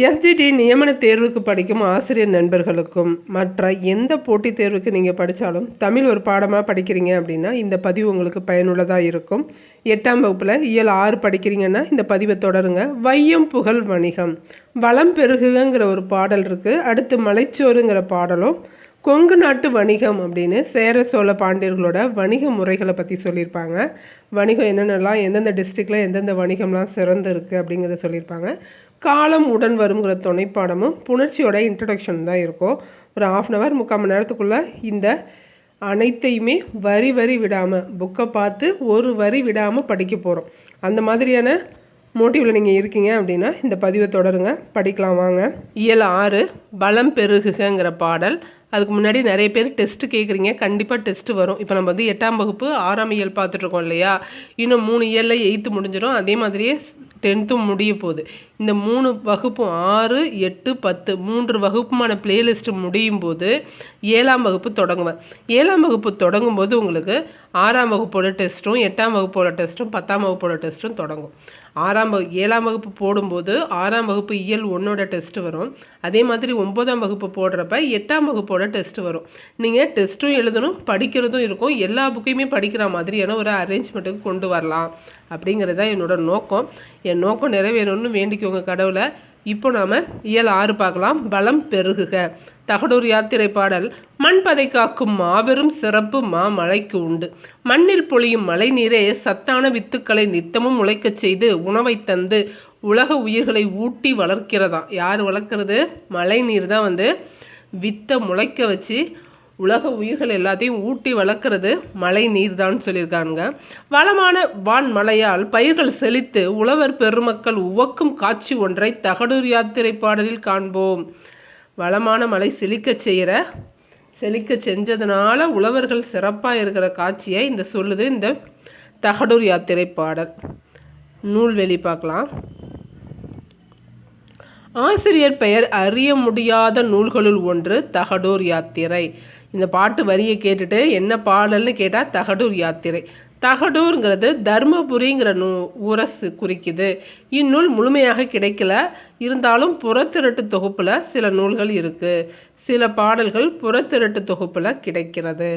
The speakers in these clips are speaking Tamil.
எஸ்டிடி நியமன தேர்வுக்கு படிக்கும் ஆசிரியர் நண்பர்களுக்கும் மற்ற எந்த போட்டித் தேர்வுக்கு நீங்கள் படித்தாலும் தமிழ் ஒரு பாடமாக படிக்கிறீங்க அப்படின்னா இந்த பதிவு உங்களுக்கு பயனுள்ளதாக இருக்கும். 8ஆம் வகுப்பில் இயல் 6 படிக்கிறீங்கன்னா இந்த பதிவை தொடருங்க. வையம் புகழ் வணிகம், வளம் பெருகுங்கிற ஒரு பாடல் இருக்குது. அடுத்து மலைச்சோறுங்கிற பாடலும், கொங்கு நாட்டு வணிகம் அப்படின்னு சேர சோழ பாண்டியர்களோட வணிக முறைகளை பற்றி சொல்லியிருப்பாங்க. வணிகம் என்னென்னலாம், எந்தெந்த டிஸ்ட்ரிக்டில் எந்தெந்த வணிகம்லாம் சிறந்து இருக்குது அப்படிங்கிறத சொல்லியிருப்பாங்க. காலம் உடன் வருங்கிற துணைப்பாடமும் புணர்ச்சியோட இன்ட்ரடக்ஷன் தான் இருக்கும். ஒரு 1/2 hour 3/4 மணி நேரத்துக்குள்ளே இந்த அனைத்தையுமே வரி விடாமல் புக்கை பார்த்து ஒரு வரி விடாமல் படிக்க போகிறோம். அந்த மாதிரியான மோட்டிவில் நீங்கள் இருக்கீங்க அப்படின்னா இந்த பதிவை தொடருங்க, படிக்கலாம் வாங்க. இயல் 6 பலம் பெருகுங்கிற பாடல். அதுக்கு முன்னாடி நிறைய பேர் டெஸ்ட்டு கேட்குறீங்க. கண்டிப்பாக டெஸ்ட்டு வரும். இப்போ நம்ம 8ஆம் வகுப்பு 6ஆம் இயல் பார்த்துட்ருக்கோம் இல்லையா? இன்னும் 3 இயலில் 8th முடிஞ்சிடும். அதே மாதிரியே 10th முடிய போகுது. இந்த 3 வகுப்பும் 6, 8, 10 3 வகுப்புமான பிளேலிஸ்ட்டு முடியும் போது 7ஆம் வகுப்பு தொடங்குவேன். 7ஆம் வகுப்பு தொடங்கும் போது உங்களுக்கு 6ஆம் வகுப்போட டெஸ்ட்டும் 8ஆம் வகுப்போட டெஸ்ட்டும் 10ஆம் வகுப்போட டெஸ்ட்டும் தொடங்கும். 7ஆம் வகுப்பு போடும்போது 6ஆம் வகுப்பு இயல் 1ஓட டெஸ்ட்டு வரும். அதே மாதிரி 9ஆம் வகுப்பு போடுறப்ப 8ஆம் வகுப்போட டெஸ்ட்டு வரும். நீங்கள் டெஸ்ட்டும் எழுதணும், படிக்கிறதும் இருக்கும். எல்லா புக்கையுமே படிக்கிற மாதிரியான ஒரு அரேஞ்ச்மெண்ட்டுக்கு கொண்டு வரலாம் அப்படிங்கிறது தான் என்னோட நோக்கம். என் நோக்கம் நிறைவேறணும்னு வேண்டிக்கோங்க கடவுளை. இப்போ நாம் இயல் 6 பார்க்கலாம். பலம் பெருகுக. தகடூர் யாத்திரை பாடல். மண் பதை காக்கும் மாபெரும் சிறப்பு மழைக்கு உண்டு. மண்ணில் பொழியும் மழை நீரே சத்தான வித்துக்களை நித்தமும் முளைக்கச் செய்து உணவை தந்து உலக உயிர்களை ஊட்டி வளர்க்கிறதா. யார் வளர்க்குறது? மழை நீர் தான் வித்தை முளைக்க வச்சு உலக உயிர்கள் எல்லாத்தையும் ஊட்டி வளர்க்குறது மழை நீர் தான் சொல்லியிருக்காங்க. வளமான வான் மழையால் பயிர்கள் செழித்து உழவர் பெருமக்கள் உவக்கும் காட்சி ஒன்றை தகடூர் யாத்திரை பாடலில் காண்போம். வளமான மழை செழிக்க செஞ்சதுனால உழவர்கள் சிறப்பாக இருக்கிற காட்சியை இந்த சொல்லுது இந்த தகடூர் யாத்திரை பாடல். நூல்வெளி பார்க்கலாம். ஆசிரியர் பெயர் அறிய முடியாத நூல்களுள் ஒன்று தகடூர் யாத்திரை. இந்த பாட்டு வரியை கேட்டுட்டு என்ன பாடல்னு கேட்டால் தகடூர் யாத்திரை. தகடூருங்கிறது தர்மபுரிங்கிற ஊரை குறிக்குது. இந்நூல் முழுமையாக கிடைக்கல, இருந்தாலும் புறத்திரட்டு தொகுப்பில் சில நூல்கள் இருக்குது. சில பாடல்கள் புறத்திரட்டு தொகுப்பில் கிடைக்கிறது.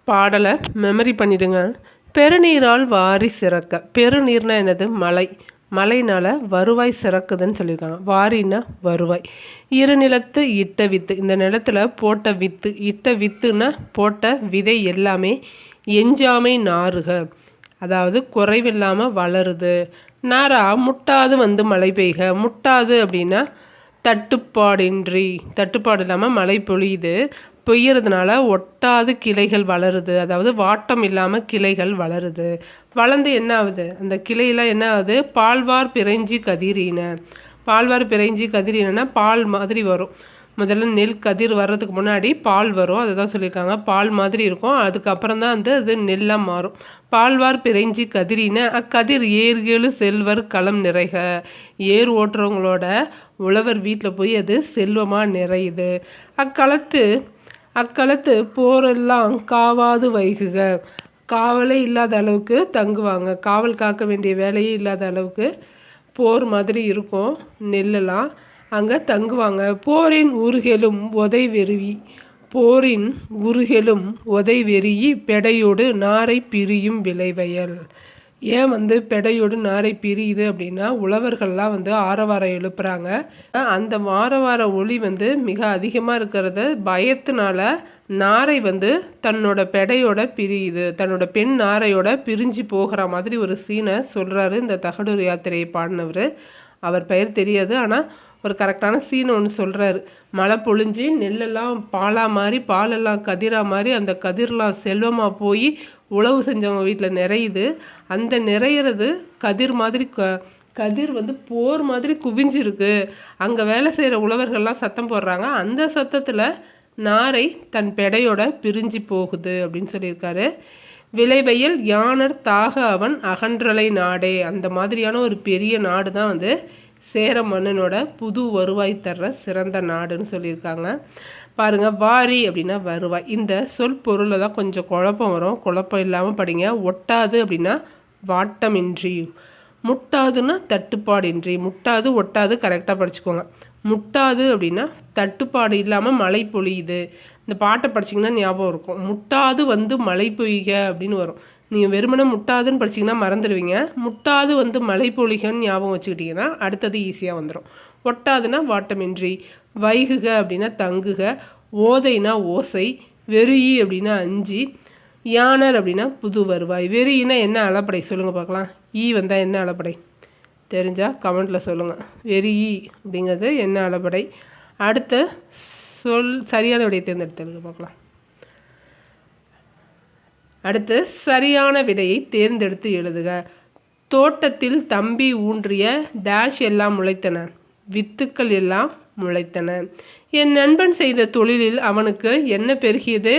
பாடலை மெமரி பண்ணிடுங்க. பெருநீரால் வாரி சிறக்க. பெருநீர்னா என்னது? மலை. மலைனால் வருவாய் சிறக்குதுன்னு சொல்லியிருக்காங்க. வாரின்னா வருவாய். இரு நிலத்து இட்ட வித்து. இந்த நிலத்தில் போட்ட வித்து, இட்ட வித்துன்னா போட்ட விதை எல்லாமே எஞ்சாமை நாறுக, அதாவது குறைவில்லாமல் வளருது. நாரா முட்டாது மழை பெய்க. முட்டாது அப்படின்னா தட்டுப்பாடு இல்லாமல் மழை பெய்யறதுனால ஒட்டாது கிளைகள் வளருது, அதாவது வாட்டம் இல்லாமல் கிளைகள் வளருது. வளர்ந்து என்ன ஆகுது? அந்த கிளையெல்லாம் என்ன ஆகுது? பால்வார் பிறைஞ்சி கதிரின. பால்வார் பிறைஞ்சி கதிரினா பால் மாதிரி வரும். முதல்ல நெல் கதிர் வர்றதுக்கு முன்னாடி பால் வரும், அதை தான் சொல்லியிருக்காங்க. பால் மாதிரி இருக்கும், அதுக்கப்புறம் தான் அது நெல்லாக மாறும். பால்வார் பிறைஞ்சி கதிரின அக்கதிர் ஏர்கேளு செல்வர் களம் நிறைக. ஏர் ஓட்டுறவங்களோட உழவர் வீட்டில் போய் அது செல்வமாக நிறையுது. அக்களத்து போரெல்லாம் காவாது வைகுக. காவலே இல்லாத அளவுக்கு தங்குவாங்க. காவல் காக்க வேண்டிய வேலையே இல்லாத அளவுக்கு போர் மாதிரி இருக்கும் நெல்லெல்லாம், அங்கே தங்குவாங்க. போரின் உருகெலும் உதை வெறியி பெடையோடு நாரை பிரியும் விளைவயல். ஏன் பெடையோடு நாரை பிரியுது அப்படின்னா உழவர்கள்லாம் ஆரவாரம் எழுப்புறாங்க. அந்த ஆரவார ஒளி மிக அதிகமாக இருக்கிறத பயத்தினால நாரை தன்னோட பெடையோட பிரியுது, தன்னோட பெண் நாரையோட பிரிஞ்சு போகிற மாதிரி ஒரு சீனை சொல்கிறாரு இந்த தகடூர் யாத்திரையை பாடினவர். அவர் பெயர் தெரியாது, ஆனால் ஒரு கரெக்டான சீனை ஒன்று சொல்கிறாரு. மழை பொழிஞ்சு நெல்லெல்லாம் பாலாக மாறி பாலெல்லாம் கதிராக மாறி அந்த கதிரெலாம் செல்வமாக போய் உழவு செஞ்சவங்க வீட்டில் நிறையுது. அந்த நிறையிறது கதிர் மாதிரி கதிர் போர் மாதிரி குவிஞ்சிருக்கு. அங்கே வேலை செய்கிற உழவர்கள்லாம் சத்தம் போடுறாங்க. அந்த சத்தத்தில் நாரை தன் பெடையோட பிரிஞ்சு போகுது அப்படின்னு சொல்லியிருக்காரு. விளைவையில் யானர் தாக அவன் அகன்றலை நாடே. அந்த மாதிரியான ஒரு பெரிய நாடு தான் சேர மன்னனோட புது வருவாய் தர்ற சிறந்த நாடுன்னு சொல்லியிருக்காங்க. பாருங்கள், வாரி அப்படின்னா வருவாய். இந்த சொல் பொருளில் தான் கொஞ்சம் குழப்பம் வரும், குழப்பம் இல்லாமல் படிங்க. ஒட்டாது அப்படின்னா வாட்டமின்றி. முட்டாதுன்னா தட்டுப்பாடின்றி, முட்டாது ஒட்டாது கரெக்டாக படிச்சுக்கோங்க. முட்டாது அப்படின்னா தட்டுப்பாடு இல்லாமல் மழை பொழியுது. இந்த பாட்டை படிச்சிங்கன்னா ஞாபகம் இருக்கும். முட்டாது வந்து மழை பொய்க அப்படின்னு வரும். நீங்கள் வெறுமனே முட்டாதுன்னு படிச்சிங்கன்னா மறந்துடுவீங்க. முட்டாது வந்து மழை பொழிகன்னு ஞாபகம் வச்சுக்கிட்டிங்கன்னா அடுத்தது ஈஸியாக வந்துடும். ஒட்டாதுன்னா வாட்டமின்றி, வைகுக அப்படின்னா தங்குக, ஓதைனா ஓசை, வெறியி அப்படின்னா அஞ்சு, யானர் அப்படின்னா புது வருவாய். வெறியினா என்ன அளப்படை சொல்லுங்கள் பார்க்கலாம். ஈ வந்தால் என்ன அளப்படை தெரிஞ்சால் கமெண்ட்டில் சொல்லுங்கள். வெறியி அப்படிங்கிறது என்ன அளப்படை. அடுத்த சொல் சரியான விடையை தேர்ந்தெடுத்து பார்க்கலாம். அடுத்து சரியான விடையை தேர்ந்தெடுத்து எழுதுக. தோட்டத்தில் தம்பி ஊன்றிய டேஷ் எல்லாம் முளைத்தன, வித்துக்கள் எல்லாம் முளைத்தன. என் நண்பன் செய்த தொழிலில் அவனுக்கு என்ன பெருகியது?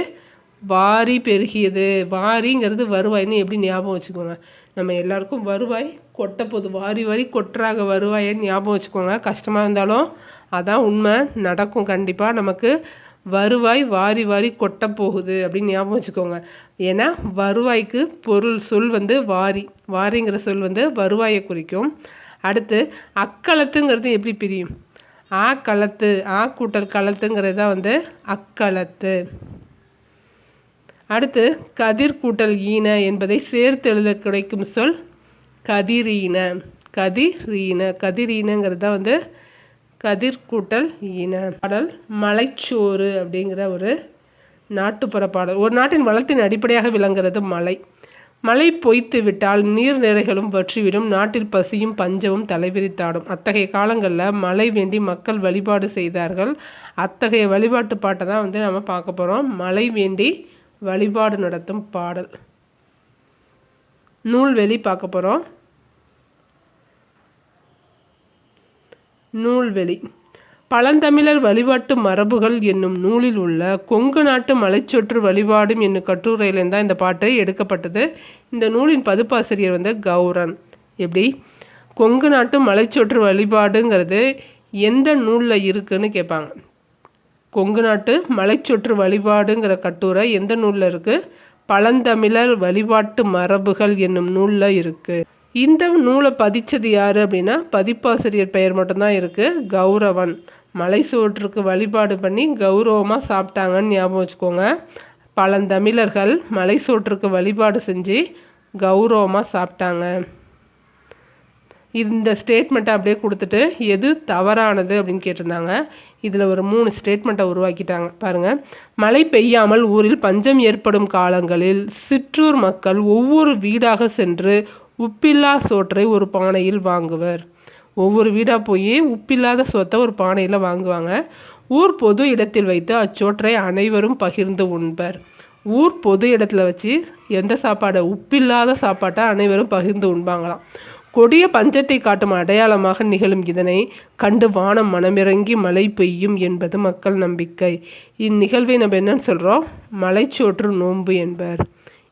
வாரி பெருகியது. வாரிங்கிறது வருவாய்னு எப்படி ஞாபகம் வச்சுக்கோங்க. நம்ம எல்லாருக்கும் வருவாய் கொட்ட போது, வாரி வாரி கொட்டுறாங்க வருவாயின்னு ஞாபகம் வச்சுக்கோங்க. கஷ்டமாக இருந்தாலும் அதான் உண்மை, நடக்கும் கண்டிப்பாக. நமக்கு வருவாய் வாரி வாரி கொட்ட போகுது அப்படின்னு ஞாபகம் வச்சுக்கோங்க. ஏன்னா வருவாய்க்கு பொருள் சொல் வந்து வாரி, வாரிங்கிற சொல் வந்து வருவாயை குறிக்கும். அடுத்து அக்களத்துங்கிறது எப்படி பிரியும்? ஆ களத்து, ஆ கூட்டல் களத்துங்கிறது தான் வந்து அக்களத்து. அடுத்து கதிர் கூட்டல் ஈன என்பதை சேர்த்து எழுத கிடைக்கும் சொல் கதிரீன. கதிரீன, கதிரீனங்கிறது தான் வந்து கதிர் கூட்டல் ஈன. பாடல் மலைச்சோறு அப்படிங்கிற ஒரு நாட்டுப்புற பாடல். ஒரு நாட்டின் வளத்தின் அடிப்படையாக விளங்குறது மலை. மழை பொய்த்து விட்டால் நீர்நிலைகளும் வற்றிவிடும், நாட்டில் பசியும் பஞ்சமும் தலைவிரித்தாடும். அத்தகைய காலங்களில் மழை வேண்டி மக்கள் வழிபாடு செய்தார்கள். அத்தகைய வழிபாட்டு பாட்டை தான் வந்து நம்ம பார்க்க போகிறோம். மழை வேண்டி வழிபாடு நடத்தும் பாடல். நூல்வெளி பார்க்க போகிறோம். நூல்வெளி பழந்தமிழர் வழிபாட்டு மரபுகள் என்னும் நூலில் உள்ள கொங்கு நாட்டு மலைச்சொற்று வழிபாடும் என்னும் கட்டுரையிலேருந்து தான் இந்த பாட்டு எடுக்கப்பட்டது. இந்த நூலின் பதிப்பாசிரியர் வந்து கௌரன். எப்படி கொங்கு நாட்டு மலைச்சொற்று வழிபாடுங்கிறது எந்த நூலில் இருக்குன்னு கேட்பாங்க. கொங்கு நாட்டு மலைச்சொற்று வழிபாடுங்கிற கட்டுரை எந்த நூலில் இருக்குது? பழந்தமிழர் வழிபாட்டு மரபுகள் என்னும் நூலில் இருக்குது. இந்த நூலை பதிச்சது யார் அப்படின்னா பதிப்பாசிரியர் பெயர் மட்டும்தான் இருக்குது, கௌரவன். மலை சோற்றுக்கு வழிபாடு பண்ணி கௌரவமாக சாப்பிட்டாங்கன்னு ஞாபகம் வச்சுக்கோங்க. பழந்தமிழர்கள் மலை சோற்றுக்கு வழிபாடு செஞ்சு கௌரவமாக சாப்பிட்டாங்க. இந்த ஸ்டேட்மெண்ட்டை அப்படியே கொடுத்துட்டு எது தவறானது அப்படின்னு கேட்டிருந்தாங்க. இதில் ஒரு 3 ஸ்டேட்மெண்ட்டை உருவாக்கிட்டாங்க பாருங்கள். மழை பெய்யாமல் ஊரில் பஞ்சம் ஏற்படும் காலங்களில் சிற்றூர் மக்கள் ஒவ்வொரு வீடாக சென்று உப்பில்லா சோற்றை ஒரு பானையில் வாங்குவர். ஒவ்வொரு வீடாக போய் உப்பில்லாத சோத்தை ஒரு பானையில் வாங்குவாங்க. ஊர் பொது இடத்தில் வைத்து அச்சோற்றை அனைவரும் பகிர்ந்து உண்பர். ஊர் பொது இடத்துல வச்சு எந்த சாப்பாடை? உப்பில்லாத சாப்பாட்டை அனைவரும் பகிர்ந்து உண்பாங்களாம். கொடிய பஞ்சத்தை காட்டும் அடையாளமாக நிகழும் இதனை கண்டு வானம் மனமிறங்கி மழை பெய்யும் என்பது மக்கள் நம்பிக்கை. இந்நிகழ்வை நம்ம என்னன்னு சொல்கிறோம்? மலைச்சோற்று நோன்பு என்பர்.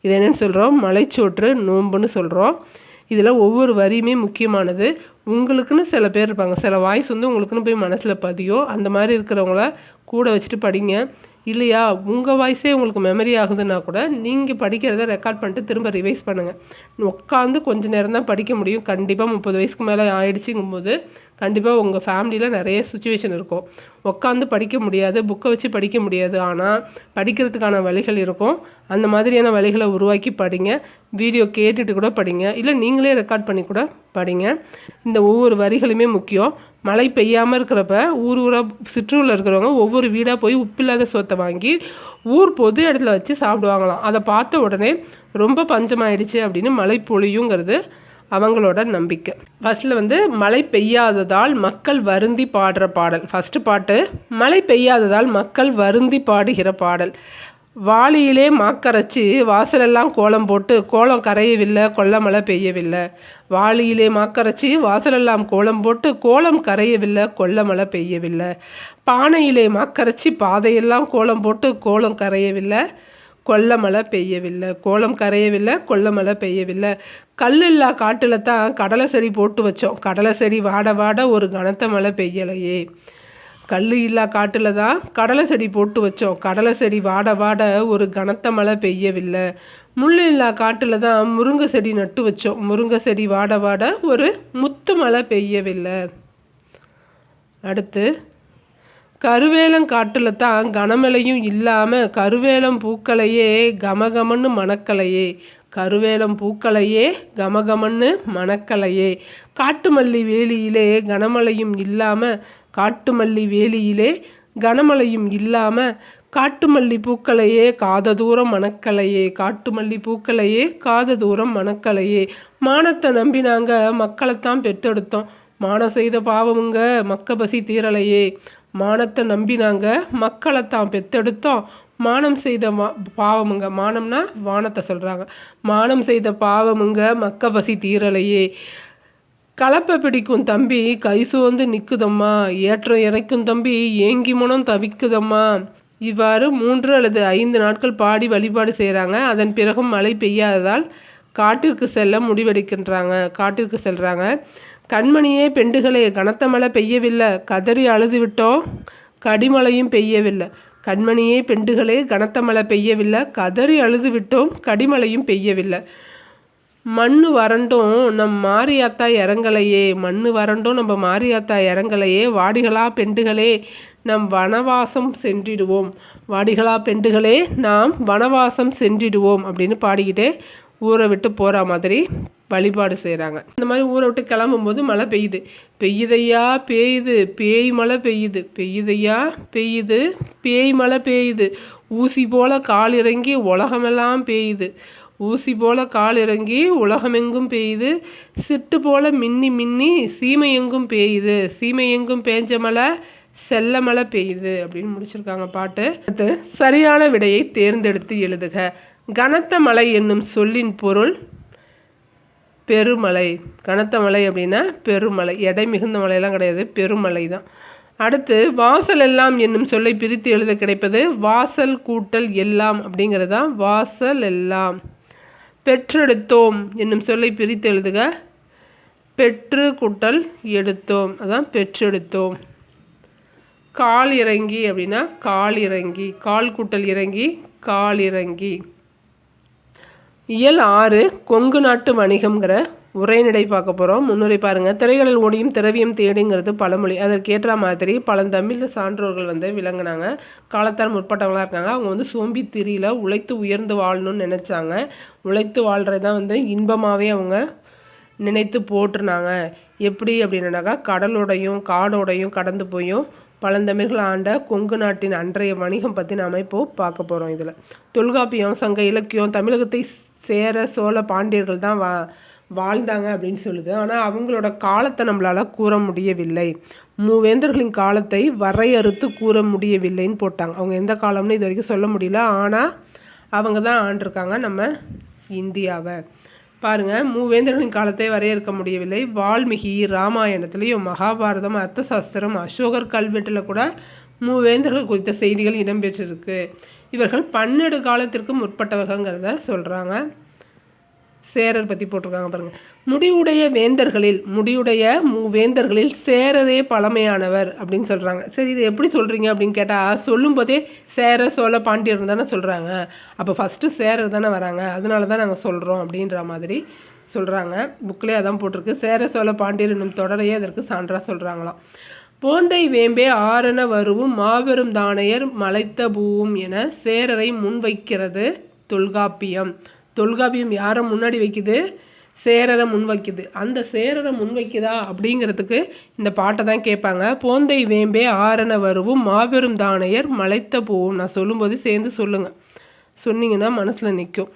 இது என்னன்னு சொல்கிறோம்? மலைச்சோற்று நோன்புன்னு சொல்கிறோம். இதில் ஒவ்வொரு வரியுமே முக்கியமானது. உங்களுக்குன்னு சில பேர் இருப்பாங்க, சில வாய்ஸ் வந்து உங்களுக்குன்னு போய் மனசில் பதியும். அந்த மாதிரி இருக்கிறவங்கள கூட வச்சுட்டு படிங்க. இல்லையா உங்கள் வாய்ஸே உங்களுக்கு மெமரி ஆகுதுன்னா கூட நீங்கள் படிக்கிறத ரெக்கார்ட் பண்ணிட்டு திரும்ப ரிவைஸ் பண்ணுங்கள். உட்காந்து கொஞ்சம் நேரம் தான் படிக்க முடியும். கண்டிப்பாக 30 வயசுக்கு மேலே ஆயிடுச்சுங்கும்போது கண்டிப்பாக உங்கள் ஃபேமிலியில் நிறைய சுச்சுவேஷன் இருக்கும். உட்காந்து படிக்க முடியாது, புக்கை வச்சு படிக்க முடியாது. ஆனால் படிக்கிறதுக்கான வழிகள் இருக்கும். அந்த மாதிரியான வழிகளை உருவாக்கி படிங்க. வீடியோ கேட்டுட்டு கூட படிங்க, இல்லை நீங்களே ரெக்கார்ட் பண்ணி கூட படிங்க. இந்த ஒவ்வொரு வரிகளுமே முக்கியம். மழை பெய்யாமல் இருக்கிறப்ப ஊராக சிற்றூரில் இருக்கிறவங்க ஒவ்வொரு வீடாக போய் உப்பில்லாத சோத்தை வாங்கி ஊர் பொது இடத்துல வச்சு சாப்பிடுவாங்களாம். அதை பார்த்த உடனே ரொம்ப பஞ்சமாயிடுச்சு அப்படின்னு மழை பொழியுங்கிறது அவங்களோட நம்பிக்கை. ஃபர்ஸ்ட்ல வந்து மழை பெய்யாததால் மக்கள் வருந்தி பாடுற பாடல். ஃபர்ஸ்ட் பாட்டு மழை பெய்யாததால் மக்கள் வருந்தி பாடுகிற பாடல். வாளியிலே மாக்கரைச்சி வாசலெல்லாம் கோலம் போட்டு கோலம் கரையவில்லை, கொல்ல மழை பெய்யவில்லை. வாளியிலே மாக்கரைச்சி வாசலெல்லாம் கோலம் போட்டு கோலம் கரையவில்லை, கொல்ல மழை பெய்யவில்லை. பானையிலே மாக்கரைச்சி பாதையெல்லாம் கோலம் போட்டு கோலம் கரையவில்லை, கொல்ல மழை பெய்யவில்லை. கோலம் கரையவில்லை, கொல்ல மழை பெய்யவில்லை. கல்லில்லா காட்டில் தான் கடலை செடி போட்டு வச்சோம். கடலை செடி வாட வாட ஒரு கனத்த மழை பெய்யலையே. கல் இல்லா காட்டில் தான் கடலை செடி போட்டு வச்சோம். கடலை செடி வாட வாட ஒரு கனத்த மழை பெய்யவில்லை. முள் இல்லா காட்டில் தான் முருங்கை செடி நட்டு வச்சோம். முருங்கை செடி வாட வாட ஒரு முத்து மழை பெய்யவில்லை. அடுத்து கருவேலங்காட்டில் தான் கனமழையும் இல்லாமல் கருவேலம் பூக்களையே கமகமன்னு மணக்கலையே. கருவேலம் பூக்களையே கமகமன்னு மணக்கலையே. காட்டுமல்லி வேலியிலே கனமழையும் இல்லாமல் காட்டுமல்லி வேலியிலே கனமழையும் இல்லாமல் காட்டுமல்லி பூக்களையே காத தூரம் மணக்கலையே. காட்டுமல்லி பூக்களையே காத தூரம் மணக்கலையே. மானத்தை நம்பி நாங்கள் மக்களைத்தான் பெற்றெடுத்தோம். மானம் செய்த பாவமுங்க மக்க பசி தீரலையே. மானத்தை நம்பி நாங்கள் மக்களைத்தான் பெற்றெடுத்தோம். மானம் செய்த பாவமுங்க, மானம்னா வானத்தை சொல்கிறாங்க. மானம் செய்த பாவமுங்க மக்க பசி தீரலையே. கலப்பை பிடிக்கும் தம்பி கை சோர்ந்து நிற்குதம்மா. ஏற்றம் இறைக்கும் தம்பி ஏங்கி மனம் தவிக்குதம்மா. இவ்வாறு 3 அல்லது 5 நாட்கள் பாடி வழிபாடு செய்கிறாங்க. அதன் பிறகும் மழை பெய்யாததால் காட்டிற்கு செல்ல முடிவெடுக்கின்றாங்க. காட்டிற்கு செல்கிறாங்க. கண்மணியே பெண்டுகளே கனத்த மழை பெய்யவில்லை, கதறி அழுது விட்டோம், கடிமழையும் பெய்யவில்லை. கண்மணியே பெண்டுகளே கனத்த மழை பெய்யவில்லை, கதறி அழுது விட்டோம், கடிமழையும் பெய்யவில்லை. மண்ணு வறண்டும் நம் மாரியாத்தா இறங்கலையே. மண்ணு வறண்டும் நம்ம மாரியாத்தா இறங்கலையே. வாடிகளா பெண்டுகளே நாம் வனவாசம் சென்றிடுவோம். வாடிகளா பெண்டுகளே நாம் வனவாசம் சென்றிடுவோம் அப்படின்னு பாடிக்கிட்டே ஊரை விட்டு போகிற மாதிரி வழிபாடு செய்கிறாங்க. இந்த மாதிரி ஊரை விட்டு கிளம்பும்போது மழை பெய்யுது. பெய்யுதையா பெய்யுது, பேய் மழை பெய்யுது. பெய்யுதையா பெய்யுது, பேய் மழை பெய்யுது. ஊசி போல கால் இறங்கி உலகமெல்லாம் பெய்யுது. ஊசி போல கால் இறங்கி உலகமெங்கும் பெய்யுது. சிட்டு போல மின்னி மின்னி சீமை எங்கும் பெய்யுது. சீமை எங்கும் பேஞ்ச மழை செல்ல மழை பெய்யுது அப்படின்னு முடிச்சிருக்காங்க பாட்டு. அடுத்து சரியான விடையை தேர்ந்தெடுத்து எழுதுக. கனத்த மழை என்னும் சொல்லின் பொருள் பெருமழை. கனத்த மழை அப்படின்னா பெருமழை. எடை மிகுந்த மழையெல்லாம் கிடையாது, பெருமழை தான். அடுத்து வாசல் எல்லாம் என்னும் சொல்லை பிரித்து எழுத கிடைப்பது வாசல் கூட்டல் எல்லாம் அப்படிங்கிறது தான் வாசல் எல்லாம். பெற்றெடுத்தோம் என்னும் சொல்லை பிரித்து எழுதுக. பெற்று கூட்டல் எடுத்தோம், அதான் பெற்றெடுத்தோம். கால் இறங்கி அப்படின்னா கால் இறங்கி. கால் கூட்டல் இறங்கி கால் இறங்கி. இயல் 6 கொங்கு நாட்டு வணிகம்ங்கிற உரைநடை பார்க்க போகிறோம். முன்னுரை பாருங்கள். திரைகளில் ஓடியும் திரவியம் தேடிங்கிறது பழமொழி. அதற்கேற்ற மாதிரி பழந்தமிழ் சான்றோர்கள் விளங்கினாங்க. காலத்தால் முற்பட்டவங்களாக இருக்காங்க. அவங்க சோம்பி திரியில் உழைத்து உயர்ந்து வாழணும்னு நினச்சாங்க. உழைத்து வாழ்கிறதான் இன்பமாகவே அவங்க நினைத்து போட்டுருந்தாங்க. எப்படி அப்படின்னாக்கா கடலோடையும் காடோடையும் கடந்து போயும் பழந்தமிழர்கள் ஆண்ட கொங்கு நாட்டின் அன்றைய வணிகம் பற்றி நாம் இப்போது பார்க்க போகிறோம். இதில் தொல்காப்பியம், சங்க இலக்கியம் தமிழகத்தை சேர சோழ பாண்டியர்கள் தான் வாழ்ந்தாங்க அப்படின்னு சொல்லுது. ஆனால் அவங்களோட காலத்தை நம்மளால் கூற முடியவில்லை. மூவேந்தர்களின் காலத்தை வரையறுத்து கூற முடியவில்லைன்னு போட்டாங்க. அவங்க எந்த காலம்னு இது வரைக்கும் சொல்ல முடியல. ஆனால் அவங்க தான் ஆண்டிருக்காங்க நம்ம இந்தியாவை. பாருங்கள், மூவேந்தர்களின் காலத்தை வரையறுக்க முடியவில்லை. வால்மீகி ராமாயணத்துலேயும் மகாபாரதம், அர்த்தசாஸ்திரம், அசோகர் கல்வெட்டில் கூட மூவேந்தர்கள் குறித்த செய்திகள் இடம்பெற்றிருக்கு. இவர்கள் 12 காலத்திற்கு முற்பட்டவர்கள்ங்கிறத சொல்கிறாங்க. சேரர் பற்றி போட்டிருக்காங்க பாருங்கள். முடிவுடைய மூவேந்தர்களில் சேரரே பழமையானவர் அப்படின்னு சொல்கிறாங்க. சரி, இது எப்படி சொல்கிறீங்க அப்படின்னு கேட்டால், சொல்லும்போதே சேர சோழ பாண்டியர் தானே சொல்கிறாங்க. அப்போ ஃபஸ்ட்டு சேரர் தானே வராங்க, அதனால தான் நாங்கள் சொல்கிறோம் அப்படின்ற மாதிரி சொல்கிறாங்க. புக்கிலே அதான் போட்டிருக்கு. சேர சோழ பாண்டியர் என்னும் தொடரையே அதற்கு சான்றாக சொல்கிறாங்களாம். போந்தை வேம்பே ஆரண வருவும் மாபெரும் தானையர் மலைத்த பூவும் என சேரரை முன்வைக்கிறது தொல்காப்பியம். தொல்காப்பியம் யாரை முன்னாடி வைக்குது? சேரரை முன்வைக்குது. அந்த சேரரை முன்வைக்குதா அப்படிங்கிறதுக்கு இந்த பாட்டை தான் கேட்பாங்க. போந்தை வேம்பே ஆரண வருவும் மாபெரும் தானையர் மலைத்த பூவும். நான் சொல்லும்போது சேர்ந்து சொல்லுங்கள், சொன்னீங்கன்னா மனசில் நிற்கும்.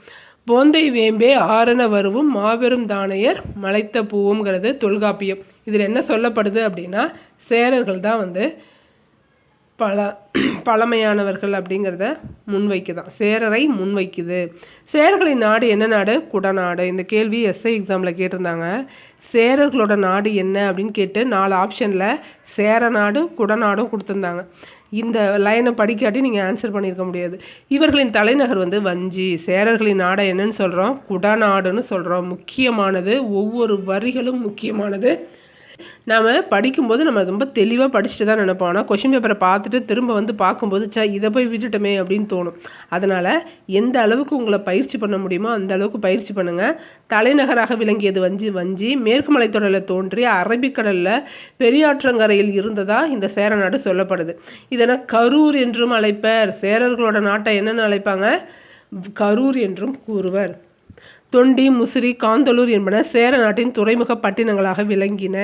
போந்தை வேம்பே ஆரண வருவும் மாபெரும் தானையர் மலைத்த பூவுங்கிறது தொல்காப்பியம். இதில் என்ன சொல்லப்படுது அப்படின்னா, சேரர்கள் தான் பழமையானவர்கள் அப்படிங்கிறத முன்வைக்குதான். சேரரை முன்வைக்குது. சேரர்களின் நாடு என்ன நாடு? குடநாடு. இந்த கேள்வி எஸ்ஐ எக்ஸாமில் கேட்டிருந்தாங்க. சேரர்களோட நாடு என்ன அப்படின்னு கேட்டு 4 ஆப்ஷனில் சேர நாடு குடநாடும் கொடுத்துருந்தாங்க. இந்த லைனை படிக்காட்டி நீங்கள் ஆன்சர் பண்ணியிருக்க முடியாது. இவர்களின் தலைநகர் வஞ்சி. சேரர்களின் நாடை என்னன்னு சொல்கிறோம்? குடநாடுன்னு சொல்கிறோம். முக்கியமானது, ஒவ்வொரு வரிகளும் முக்கியமானது. நாம் படிக்கும்போது நம்ம ரொம்ப தெளிவாக படிச்சுட்டு தான் நினைப்போம். ஆனால் கொஷின் பேப்பரை பார்த்துட்டு திரும்ப வந்து பார்க்கும்போது இதை போய் விட்டுட்டோமே அப்படின்னு தோணும். அதனால் எந்த அளவுக்கு உங்களை பயிற்சி பண்ண முடியுமோ அந்த அளவுக்கு பயிற்சி பண்ணுங்கள். தலைநகராக விளங்கியது வஞ்சி மேற்கு மலைத்தொடரில் தோன்றி அரபிக்கடலில் பெரியாற்றங்கரையில் இருந்ததாக இந்த சேர நாடு சொல்லப்படுது. இதனால் கரூர் என்றும் அழைப்பர். சேரர்களோட நாட்டை என்னென்னு அழைப்பாங்க? கரூர் என்றும் கூறுவர். தொண்டி, முசிறி, காந்தலூர் என்பன சேர நாட்டின் துறைமுக பட்டினங்களாக விளங்கின.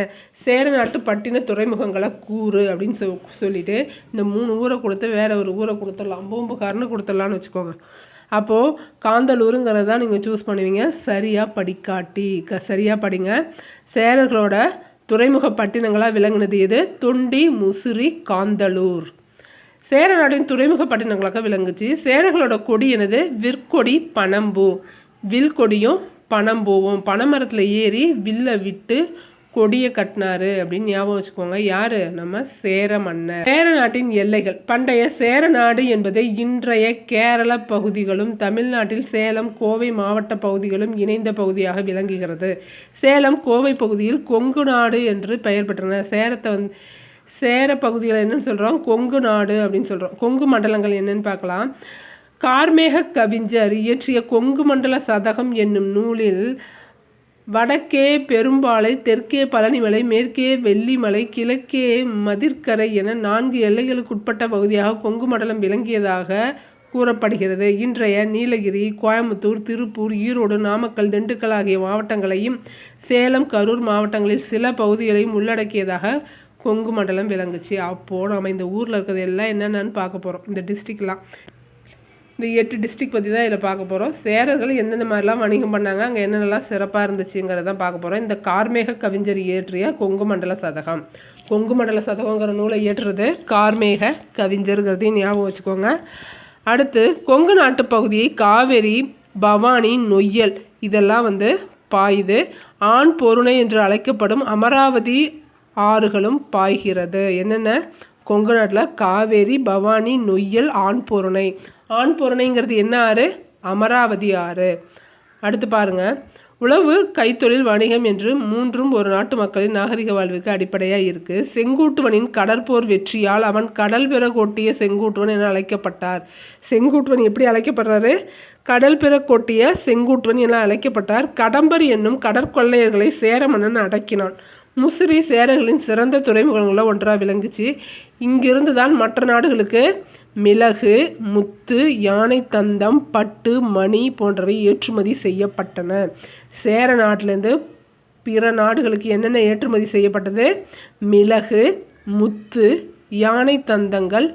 சேர நாட்டு பட்டின துறைமுகங்களை கூறு அப்படின்னு சொல்லிட்டு இந்த 3 ஊரை கொடுத்து வேற ஒரு ஊரை கொடுத்துடலாம், பூம்புகார்னு கொடுத்துடலான்னு வச்சுக்கோங்க. அப்போது காந்தலூருங்கிறது தான் நீங்கள் சூஸ் பண்ணுவீங்க. சரியாக படிக்காட்டி சரியாக படிங்க. சேரர்களோட துறைமுக பட்டினங்களாக விளங்கினது எது? தொண்டி, முசிறி, காந்தலூர். சேர நாட்டின் துறைமுக பட்டினங்களாக விளங்குச்சு. சேரர்களோட கொடி என்னது? விற்கொடி, பனம்பூ. வில் கொடியும் பனம்பூவும். பனைமரத்தில் ஏறி வில்லை விட்டு கொடியை கட்டினாரு அப்படின்னு ஞாபகம் வச்சுக்கோங்க. யாரு? நம்ம சேர மன்னர். சேர நாட்டின் எல்லைகள். பண்டைய சேர நாடு என்பது இன்றைய கேரள பகுதிகளும் தமிழ்நாட்டில் சேலம், கோவை மாவட்ட பகுதிகளும் இணைந்த பகுதியாக விளங்குகிறது. சேலம், கோவை பகுதியில் கொங்கு நாடு என்று பெயர் பெற்றன. சேர பகுதிகள் என்னன்னு சொல்கிறோம்? கொங்கு நாடு அப்படின்னு சொல்கிறோம். கொங்கு மண்டலங்கள் என்னன்னு பார்க்கலாம். கார்மேக கவிஞர் இயற்றிய கொங்கு மண்டல சதகம் என்னும் நூலில் வடக்கே பெரும்பாலை, தெற்கே பழனிமலை, மேற்கே வெள்ளிமலை, கிழக்கே மதிர்கரை என 4 எல்லைகளுக்குட்பட்ட பகுதியாக கொங்கு மண்டலம் விளங்கியதாக கூறப்படுகிறது. இன்றைய நீலகிரி, கோயம்புத்தூர், திருப்பூர், ஈரோடு, நாமக்கல், திண்டுக்கல் ஆகிய மாவட்டங்களையும் சேலம், கரூர் மாவட்டங்களில் சில பகுதிகளையும் உள்ளடக்கியதாக கொங்கு மண்டலம் விளங்குச்சு. அப்போது நம்ம இந்த ஊரில் இருக்கிறது எல்லாம் என்னென்னு பார்க்க போகிறோம். இந்த டிஸ்ட்ரிக்ட்லாம், இந்த 8 டிஸ்ட்ரிக்ட் பற்றி தான் இதில் பார்க்க போகிறோம். சேரர்கள் எந்தெந்த மாதிரிலாம் வணிகம் பண்ணாங்க, அங்கே என்னென்னலாம் சிறப்பாக இருந்துச்சுங்கிறதான் பார்க்க போகிறோம். இந்த கார்மேக கவிஞர் இயற்றிய கொங்கு மண்டல சதகம். கொங்கு மண்டல சதகங்கிற நூலை இயற்றுறது கார்மேக கவிஞருங்கிறதையும் ஞாபகம் வச்சுக்கோங்க. அடுத்து கொங்கு நாட்டு பகுதியை காவேரி, பவானி, நொய்யல் இதெல்லாம் வந்து பாயுது. ஆண் பொருணை என்று அழைக்கப்படும் அமராவதி ஆறுகளும் பாய்கிறது. என்னென்ன? கொங்கு நாட்டில் காவேரி, பவானி, நொய்யல், ஆண் பொருணை. ஆண் பொருணைங்கிறது என்ன ஆறு? அமராவதி ஆறு. அடுத்து பாருங்க, உழவு, கைத்தொழில், வணிகம் என்று 3ம் ஒரு நாட்டு மக்களின் நாகரிக வாழ்வுக்கு அடிப்படையாக இருக்குது. செங்குட்டுவனின் கடற்போர் வெற்றியால் அவன் கடல் பிற கொட்டிய செங்குட்டுவன் என அழைக்கப்பட்டார். செங்குட்டுவன் எப்படி அழைக்கப்படுறாரு? கடல் பிற கொட்டிய செங்குட்டுவன் என அழைக்கப்பட்டார். கடம்பர் என்னும் கடற்கொள்ளையர்களை சேர மன்னன் அடக்கினான். முசிறி சேரர்களின் சிறந்த துறைமுகங்களில் ஒன்றாக விளங்குச்சு. இங்கிருந்து தான் மற்ற நாடுகளுக்கு மிளகு, முத்து, யானை தந்தம், பட்டு, மணி போன்றவை ஏற்றுமதி செய்யப்பட்டன. சேர நாட்டிலேருந்து பிற நாடுகளுக்கு என்னென்ன ஏற்றுமதி செய்யப்பட்டது? மிளகு, முத்து, யானை தந்தங்கள்,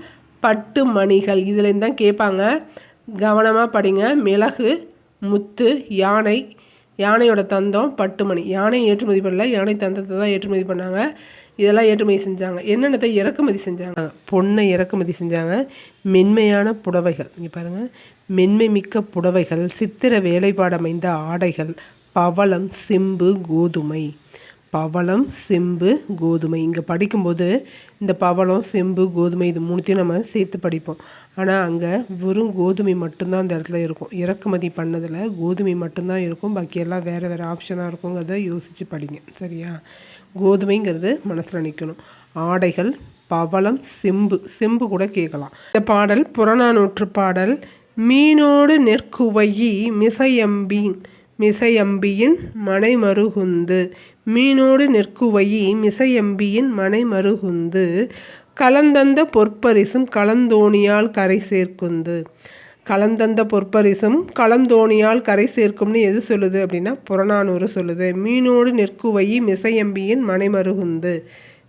பட்டு, மணிகள். இதுலேருந்து தான் கேட்பாங்க, கவனமாக படிங்க. மிளகு, முத்து, யானையோட தந்தம், பட்டுமணி. யானை ஏற்றுமதி பண்ணல, யானை தந்தத்தை தான் ஏற்றுமதி பண்ணாங்க. இதெல்லாம் ஏற்றுமதி செஞ்சாங்க. என்னென்னத்தை இறக்குமதி செஞ்சாங்க? பொண்ணை இறக்குமதி செஞ்சாங்க. மென்மையான புடவைகள், இங்கே பாருங்கள், மென்மை மிக்க புடவைகள், சித்திர வேலைப்பாடு அமைந்த ஆடைகள், பவளம், செம்பு, கோதுமை. பவளம், செம்பு, கோதுமை. இங்கே படிக்கும்போது இந்த பவளம், செம்பு, கோதுமை இது 3த்தையும் நம்ம சேர்த்து படிப்போம். ஆனால் அங்கே வெறும் கோதுமை மட்டும்தான் அந்த இடத்துல இருக்கும். இறக்குமதி பண்ணதில் கோதுமை மட்டும்தான் இருக்கும், பாக்கியெல்லாம் வேறு வேறு ஆப்ஷனாக இருக்குங்கிறத யோசித்து படிங்க. சரியா? கோதுமைங்கிறது மனசில் நிற்கணும். ஆடைகள், பவளம், செம்பு கூட கேட்கலாம். இந்த பாடல் புறநானூற்று பாடல். மீனோடு நெற்குவையி மிசையம்பியின் மனைமருகுந்து. மீனோடு நெற்குவையி மிசையம்பியின் மனைமருகுந்து. கலந்தந்த பொற்பரிசும் கலந்தோணியால் கரை சேர்க்குந்து. கலந்தந்த பொற்பரிசும் கலந்தோணியால் கரை சேர்க்கும்னு எது சொல்லுது அப்படின்னா புறநானூறு சொல்லுது. மீனோடு நெற்குவையி மிசையம்பியின் மனைமருகுந்து.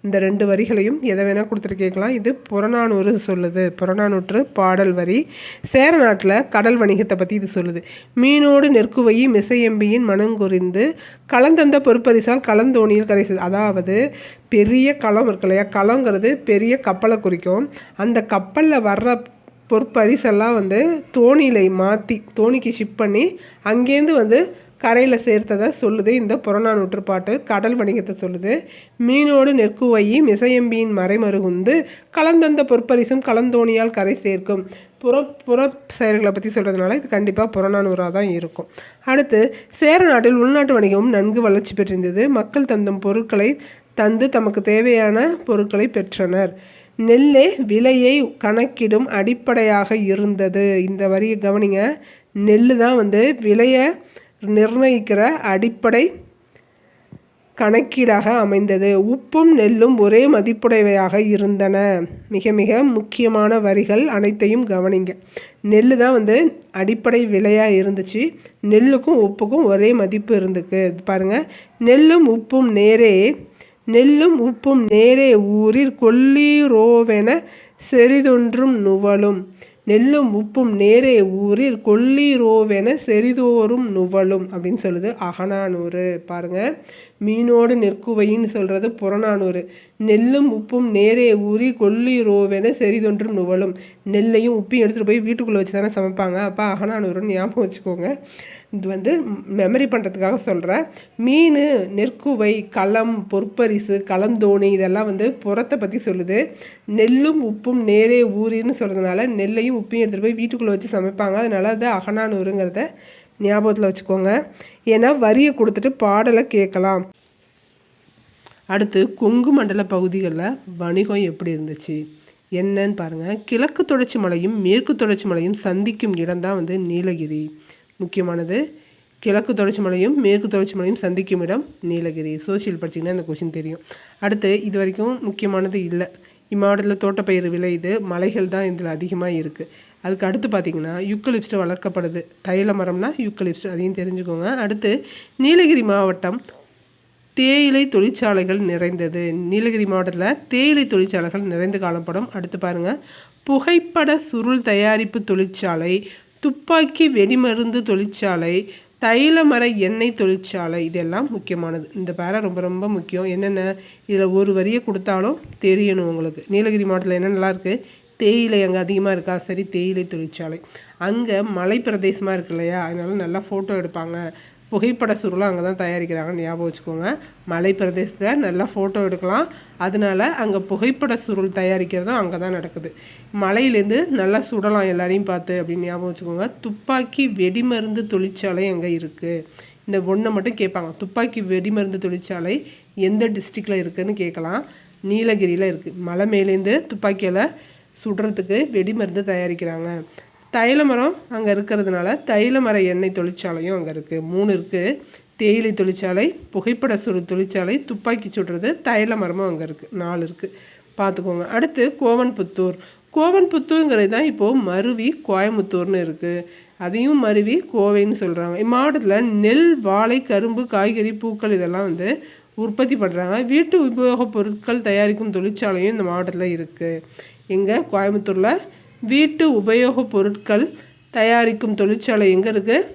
இந்த 2 வரிகளையும் எதை வேணால் கொடுத்துட்டு கேட்கலாம். இது புறநானூறு சொல்லுது, புறநானூற்று பாடல் வரி. சேர நாட்டில் கடல் வணிகத்தை பற்றி இது சொல்லுது. மீனோடு நெற்குவையி மிசையம்பியின் மனங்குறிந்து கலந்தந்த பொற்பரிசால் கலந்தோணியில் கரை செய்து. அதாவது பெரிய களம் இருக்கு இல்லையா, களங்கிறது பெரிய கப்பலை குறிக்கும். அந்த கப்பலில் வர்ற பொற்பரிசெல்லாம் வந்து தோணியில் மாற்றி தோணிக்கு ஷிப் பண்ணி அங்கேருந்து வந்து கரையில் சேர்த்ததை சொல்லுது இந்த புறநானூற்று பாட்டு. கடல் வணிகத்தை சொல்லுது. மீனோடு நெற்குவையி மிசையம்பியின் மறைமருகுந்து கலந்தந்த பொற்பரிசும் கலந்தோணியால் கரை சேர்க்கும். புற செயல்களை பற்றி சொல்கிறதுனால இது கண்டிப்பாக புறநானூறாக தான் இருக்கும். அடுத்து, சேர நாட்டில் உள்நாட்டு வணிகமும் நன்கு வளர்ச்சி பெற்றிருந்தது. மக்கள் தந்தம் பொருட்களை தந்து தமக்கு தேவையான பொருட்களை பெற்றனர். நெல்லே விலையை கணக்கிடும் அடிப்படையாக இருந்தது. இந்த வரியை கவனிங்க. நெல் தான் விலையை நிர்ணயிக்கிற அடிப்படை கணக்கீடாக அமைந்தது. உப்பும் நெல்லும் ஒரே மதிப்புடையவையாக இருந்தன. மிக மிக முக்கியமான வரிகள் அனைத்தையும் கவனிங்க. நெல் தான் அடிப்படை விலையாக இருந்துச்சு. நெல்லுக்கும் உப்புக்கும் ஒரே மதிப்பு இருந்துக்கு. பாருங்கள், நெல்லும் உப்பும் நேரே ஊரில் கொல்லீரோவென செறிதொன்றும் நுவலும். நெல்லும் உப்பும் நேரே ஊரில் கொல்லீரோவென செறிதோறும் நுவலும் அப்படின்னு சொல்லுது அகநானூறு. பாருங்கள், மீனோடு நெற்குவைன்னு சொல்கிறது புறநானூறு. நெல்லும் உப்பும் நேரே ஊறி கொல்லீரோவென செறிதொன்றும் நுவலும். நெல்லையும் உப்பையும் எடுத்துகிட்டு போய் வீட்டுக்குள்ளே வச்சு தானே சமைப்பாங்க. அப்போ அகநானூறுன்னு ஞாபகம் வச்சுக்கோங்க. இது மெமரி பண்ணுறதுக்காக சொல்கிறேன். மீன், நெற்குவை, களம், பொற்பரிசு, களந்தோணி இதெல்லாம் புறத்தை பற்றி சொல்லுது. நெல்லும் உப்பும் நேரே ஊறின்னு சொல்கிறதுனால நெல்லையும் உப்பையும் எடுத்துகிட்டு போய் வீட்டுக்குள்ளே வச்சு சமைப்பாங்க. அதனால அது அகநானூறுங்கிறத ஞாபகத்தில் வச்சுக்கோங்க. ஏன்னா வரியை கொடுத்துட்டு பாடலை கேட்கலாம். அடுத்து கொங்கு மண்டல பகுதிகளில் வணிகம் எப்படி இருந்துச்சு என்னன்னு பாருங்கள். கிழக்கு தொடர்ச்சி மலையும் மேற்கு தொடர்ச்சி மலையும் சந்திக்கும் இடம் தான் நீலகிரி. முக்கியமானது, கிழக்கு தொடர்ச்சி மலையும் மேற்கு தொடர்ச்சி மலையும் சந்திக்கும் இடம் நீலகிரி. சோசியல் படிச்சிங்கன்னா இந்த கொஷின் தெரியும். அடுத்து இது வரைக்கும் முக்கியமானது இல்லை. இம்மாவட்டத்தில் தோட்டப்பயிர் விளையுது. மலைகள் தான் இதில் அதிகமாக இருக்குது. அதுக்கு அடுத்து பார்த்திங்கன்னா யூக்கலிப்ஸ்ட் வளர்க்கப்படுது. தைல மரம்னா யூக்கலிப்ஸ்ட், அதையும் தெரிஞ்சுக்கோங்க. அடுத்து நீலகிரி மாவட்டம் தேயிலை தொழிற்சாலைகள் நிறைந்தது. நீலகிரி மாவட்டத்தில் தேயிலை தொழிற்சாலைகள் நிறைந்து காணப்படும். அடுத்து பாருங்கள், புகைப்பட சுருள் தயாரிப்பு தொழிற்சாலை, துப்பாக்கி வெடிமருந்து தொழிற்சாலை, தைல மர எண்ணெய் தொழிற்சாலை, இதெல்லாம் முக்கியமானது. இந்த பேரா ரொம்ப ரொம்ப முக்கியம். என்னென்ன இதில் ஒரு வரியை கொடுத்தாலும் தெரியணும் உங்களுக்கு. நீலகிரி மாவட்டத்தில் என்னென்னலாம் இருக்குது? தேயிலை அங்கே அதிகமாக இருக்கா? சரி, தேயிலை தொழிற்சாலை. அங்கே மலை பிரதேசமாக இருக்கு இல்லையா, அதனால நல்லா ஃபோட்டோ எடுப்பாங்க. புகைப்பட சுருளாக அங்கே தான் தயாரிக்கிறாங்கன்னு ஞாபகம் வச்சுக்கோங்க. மலை பிரதேசத்தில் நல்லா ஃபோட்டோ எடுக்கலாம். அதனால அங்கே புகைப்பட சுருள் தயாரிக்கிறதும் அங்கே தான் நடக்குது. மலையிலேருந்து நல்லா சுடலாம் எல்லாரையும் பார்த்து அப்படின்னு ஞாபகம் வச்சுக்கோங்க. துப்பாக்கி வெடிமருந்து தொழிற்சாலை அங்கே இருக்குது. இந்த ஒன்றை மட்டும் கேட்பாங்க. துப்பாக்கி வெடிமருந்து தொழிற்சாலை எந்த டிஸ்ட்ரிக்டில் இருக்குதுன்னு கேட்கலாம். நீலகிரியில் இருக்குது. மலை மேலேருந்து துப்பாக்கியில் சுடுறதுக்கு வெடிமருந்து தயாரிக்கிறாங்க. தைல மரம் அங்கே இருக்கிறதுனால தைல மர எண்ணெய் தொழிற்சாலையும் அங்கே இருக்குது. 3 இருக்குது. தேயிலை தொழிற்சாலை, புகைப்பட சுருள் தொழிற்சாலை, துப்பாக்கி சுடுறது, தைல மரமும் அங்கே இருக்குது. 4 இருக்குது, பார்த்துக்கோங்க. அடுத்து கோவன்புத்தூருங்கிறது தான் இப்போது மருவி கோயமுத்தூர்னு இருக்குது. அதையும் மருவி கோவைன்னு சொல்கிறாங்க. இம்மாவட்டத்தில் நெல், வாழை, கரும்பு, காய்கறி, பூக்கள் இதெல்லாம் உற்பத்தி பண்ணுறாங்க. வீட்டு உபயோகப் பொருட்கள் தயாரிக்கும் தொழிற்சாலையும் இந்த மாவட்டத்தில் இருக்குது. எங்கே? கோயம்புத்தூரில் வீட்டு உபயோகப் பொருட்கள் தயாரிக்கும் தொழிற்சாலை எங்கே இருக்குது?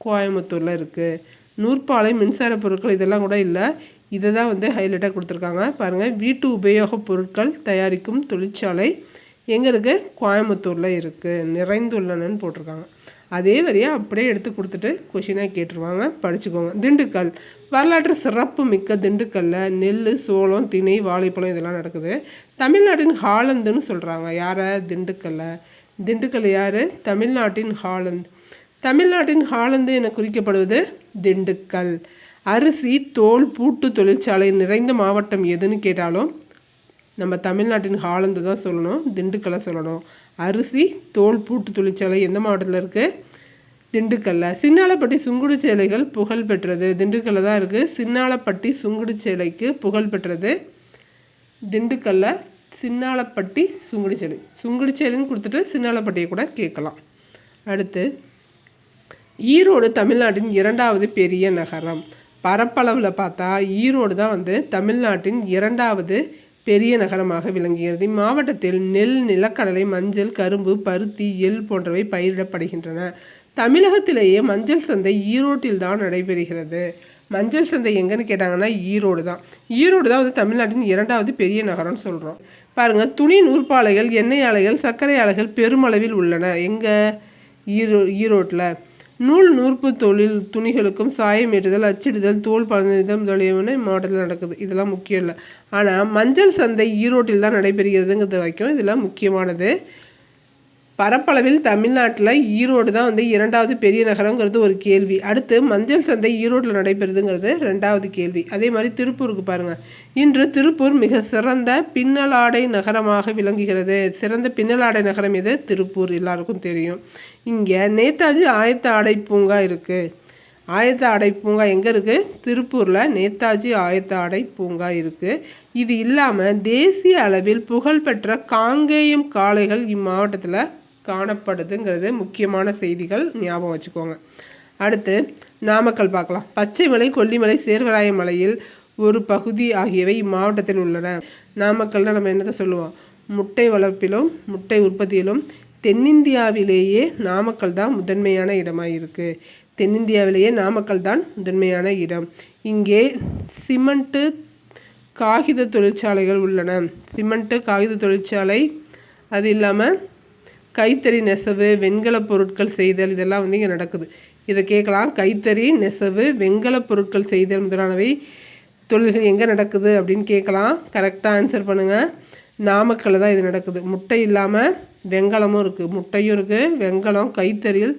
கோயம்புத்தூரில் இருக்குது. நூற்பாலை, மின்சார பொருட்கள் இதெல்லாம் கூட இல்லை. இதை தான் ஹைலைட்டாக கொடுத்துருக்காங்க. பாருங்கள், வீட்டு உபயோகப் பொருட்கள் தயாரிக்கும் தொழிற்சாலை எங்கே இருக்குது? கோயம்புத்தூரில் இருக்குது. நிறைந்துள்ளனன்னு போட்டிருக்காங்க. அதே வரியாக அப்படியே எடுத்து கொடுத்துட்டு கொஷினாக கேட்டுருவாங்க, படிச்சுக்கோங்க. திண்டுக்கல், வரலாற்று சிறப்பு மிக்க திண்டுக்கல்லில் நெல், சோளம், திணை, வாழைப்பழம் இதெல்லாம் நடக்குது. தமிழ்நாட்டின் ஹாலந்துன்னு சொல்கிறாங்க. யாரை? திண்டுக்கல் யார்? தமிழ்நாட்டின் ஹாலந்து. தமிழ்நாட்டின் ஹாலந்து என குறிக்கப்படுவது திண்டுக்கல். அரிசி, தோல், பூட்டு தொழிற்சாலை நிறைந்த மாவட்டம் எதுன்னு கேட்டாலும் நம்ம தமிழ்நாட்டின் ஹாலந்து தான் சொல்லணும், திண்டுக்கல்லை சொல்லணும். அரிசி, தோல், பூட்டு தொழிற்சாலை எந்த மாவட்டத்தில் இருக்குது? திண்டுக்கல்ல. சின்னாளப்பட்டி சுங்குடி சேலைகள் புகழ் பெற்றது. திண்டுக்கல்ல தான் இருக்குது. சின்னாளப்பட்டி சுங்குடி சேலைக்கு புகழ் பெற்றது திண்டுக்கல்ல. சின்னாளப்பட்டி சுங்குடி சேலை, சுங்குடி சேலைன்னு கொடுத்துட்டு சின்னாளப்பட்டியை கூட கேட்கலாம். அடுத்து ஈரோடு தமிழ்நாட்டின் 2வது பெரிய நகரம். பரப்பளவில் பார்த்தா ஈரோடு தான் தமிழ்நாட்டின் 2வது பெரிய நகரமாக விளங்குகிறது. இம்மாவட்டத்தில் நெல், நிலக்கடலை, மஞ்சள், கரும்பு, பருத்தி, எள் போன்றவை பயிரிடப்படுகின்றன. தமிழகத்திலேயே மஞ்சள் சந்தை ஈரோட்டில் தான் நடைபெறுகிறது. மஞ்சள் சந்தை எங்கன்னு கேட்டாங்கன்னா ஈரோடு தான். ஈரோடு தான் தமிழ்நாட்டின் 2வது பெரிய நகரம்னு சொல்கிறோம். பாருங்கள், துணி, நூற்பாலைகள், எண்ணெய் ஆலைகள், சர்க்கரை ஆலைகள் பெருமளவில் உள்ளன. எங்கே? ஈரோட்டில். நூல் நூற்பு தொழில், துணிகளுக்கும் சாயம் ஏற்றுதல், அச்சிடுதல், தோல் பதனிதம் முதலியவன மாவட்டத்தில் நடக்குது. இதெல்லாம் முக்கியம் இல்லை. ஆனால் மஞ்சள் சந்தை ஈரோட்டில் தான் நடைபெறுகிறதுங்கிறது வரைக்கும் இதெல்லாம் முக்கியமானது. பரப்பளவில் தமிழ்நாட்டில் ஈரோடு தான் வந்து 2வது பெரிய நகரங்கிறது ஒரு கேள்வி. அடுத்து மஞ்சள் சந்தை ஈரோட்டில் நடைபெறுதுங்கிறது 2வது கேள்வி. அதே மாதிரி திருப்பூருக்கு பாருங்கள். இன்று திருப்பூர் மிக சிறந்த பின்னலாடை நகரமாக விளங்குகிறது. சிறந்த பின்னலாடை நகரம் எது? திருப்பூர், எல்லாருக்கும் தெரியும். இங்கே நேதாஜி ஆயத்த ஆடை பூங்கா இருக்குது. ஆயத்த ஆடை பூங்கா எங்கே இருக்குது? திருப்பூரில் நேதாஜி ஆயத்த ஆடை பூங்கா இருக்குது. இது இல்லாமல் தேசிய அளவில் புகழ்பெற்ற காங்கேயம் காளைகள் இம்மாவட்டத்தில் காணப்படுதுங்கிறது முக்கியமான செய்திகள், ஞாபகம் வச்சுக்கோங்க. அடுத்து நாமக்கல் பார்க்கலாம். பச்சைமலை, கொல்லிமலை, சேர்வராய மலையில் ஒரு பகுதி ஆகியவை இம்மாவட்டத்தில் உள்ளன. நாமக்கல்னால் நம்ம என்னத்தை சொல்லுவோம்? முட்டை வளர்ப்பிலும் முட்டை உற்பத்தியிலும் தென்னிந்தியாவிலேயே நாமக்கல் தான் முதன்மையான இடமாக இருக்குது. தென்னிந்தியாவிலேயே நாமக்கல் தான் முதன்மையான இடம். இங்கே சிமெண்ட்டு காகித தொழிற்சாலைகள் உள்ளன. சிமெண்ட்டு காகித தொழிற்சாலை, அது இல்லாமல் கைத்தறி நெசவு, வெண்கல பொருட்கள் செய்தல், இதெல்லாம் வந்து இங்கே நடக்குது. இதை கேட்கலாம். கைத்தறி நெசவு, வெண்கல பொருட்கள் செய்தல் முதலானவை தொழில்கள் எங்கே நடக்குது அப்படின்னு கேட்கலாம். கரெக்டாக ஆன்சர் பண்ணுங்கள். நாமக்கல்ல தான் இது நடக்குது. முட்டை இல்லாமல் வெண்கலமும் இருக்குது. முட்டையும் இருக்குது, வெண்கலம், கைத்தறியில்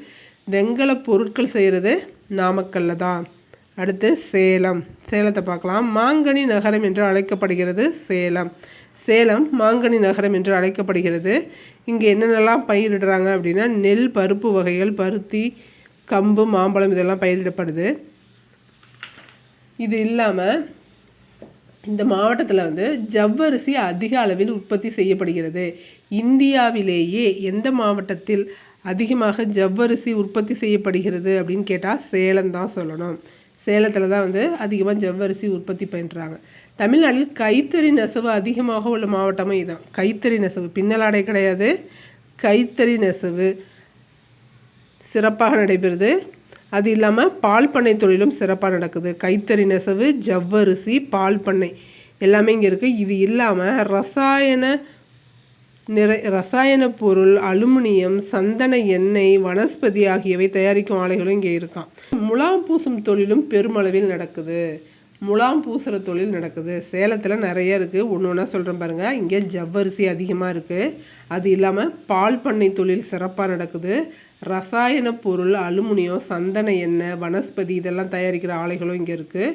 வெண்கல பொருட்கள் செய்கிறது நாமக்கல்ல தான். அடுத்து சேலம். சேலத்தை பார்க்கலாம். மாங்கனி நகரம் என்று அழைக்கப்படுகிறது சேலம். சேலம் மாங்கனி நகரம் என்று அழைக்கப்படுகிறது. இங்கே என்னென்னலாம் பயிரிடுறாங்க அப்படின்னா நெல், பருப்பு வகைகள், பருத்தி, கம்பு, மாம்பழம் இதெல்லாம் பயிரிடப்படுது. இது இல்லாமல் இந்த மாவட்டத்தில் வந்து ஜவ்வரிசி அதிக அளவில் உற்பத்தி செய்யப்படுகிறது. இந்தியாவிலேயே எந்த மாவட்டத்தில் அதிகமாக ஜவ்வரிசி உற்பத்தி செய்யப்படுகிறது அப்படின்னு கேட்டால் சேலம் தான் சொல்லணும். சேலத்தில் தான் வந்து அதிகமாக ஜவ்வரிசி உற்பத்தி பண்ணுறாங்க. தமிழ்நாட்டில் கைத்தறி நெசவு அதிகமாக உள்ள மாவட்டமும் இதுதான். கைத்தறி நெசவு, பின்னலாடை கிடையாது, கைத்தறி நெசவு சிறப்பாக நடைபெறுது. அது இல்லாமல் பால் பண்ணை தொழிலும் சிறப்பாக நடக்குது. கைத்தறி நெசவு, ஜவ்வரிசி, பால் பண்ணை எல்லாமே இங்கே இருக்குது. இது இல்லாமல் ரசாயன பொருள், அலுமினியம், சந்தன எண்ணெய், வனஸ்பதி ஆகியவை தயாரிக்கும் ஆலைகளும் இங்கே இருக்கான். முலாம் பூசும் தொழிலும் பெருமளவில் நடக்குது. முலாம் பூசுகிற தொழில் நடக்குது. சேலத்தில் நிறைய இருக்குது. ஒன்று ஒன்றா சொல்கிறேன் பாருங்கள். இங்கே ஜவ்வரிசி அதிகமாக இருக்குது. அது இல்லாமல் பால் பண்ணை தொழில் சிறப்பாக நடக்குது. ரசாயன பொருள், அலுமினியம், சந்தன எண்ணெய், வனஸ்பதி இதெல்லாம் தயாரிக்கிற ஆலைகளும் இங்கே இருக்குது.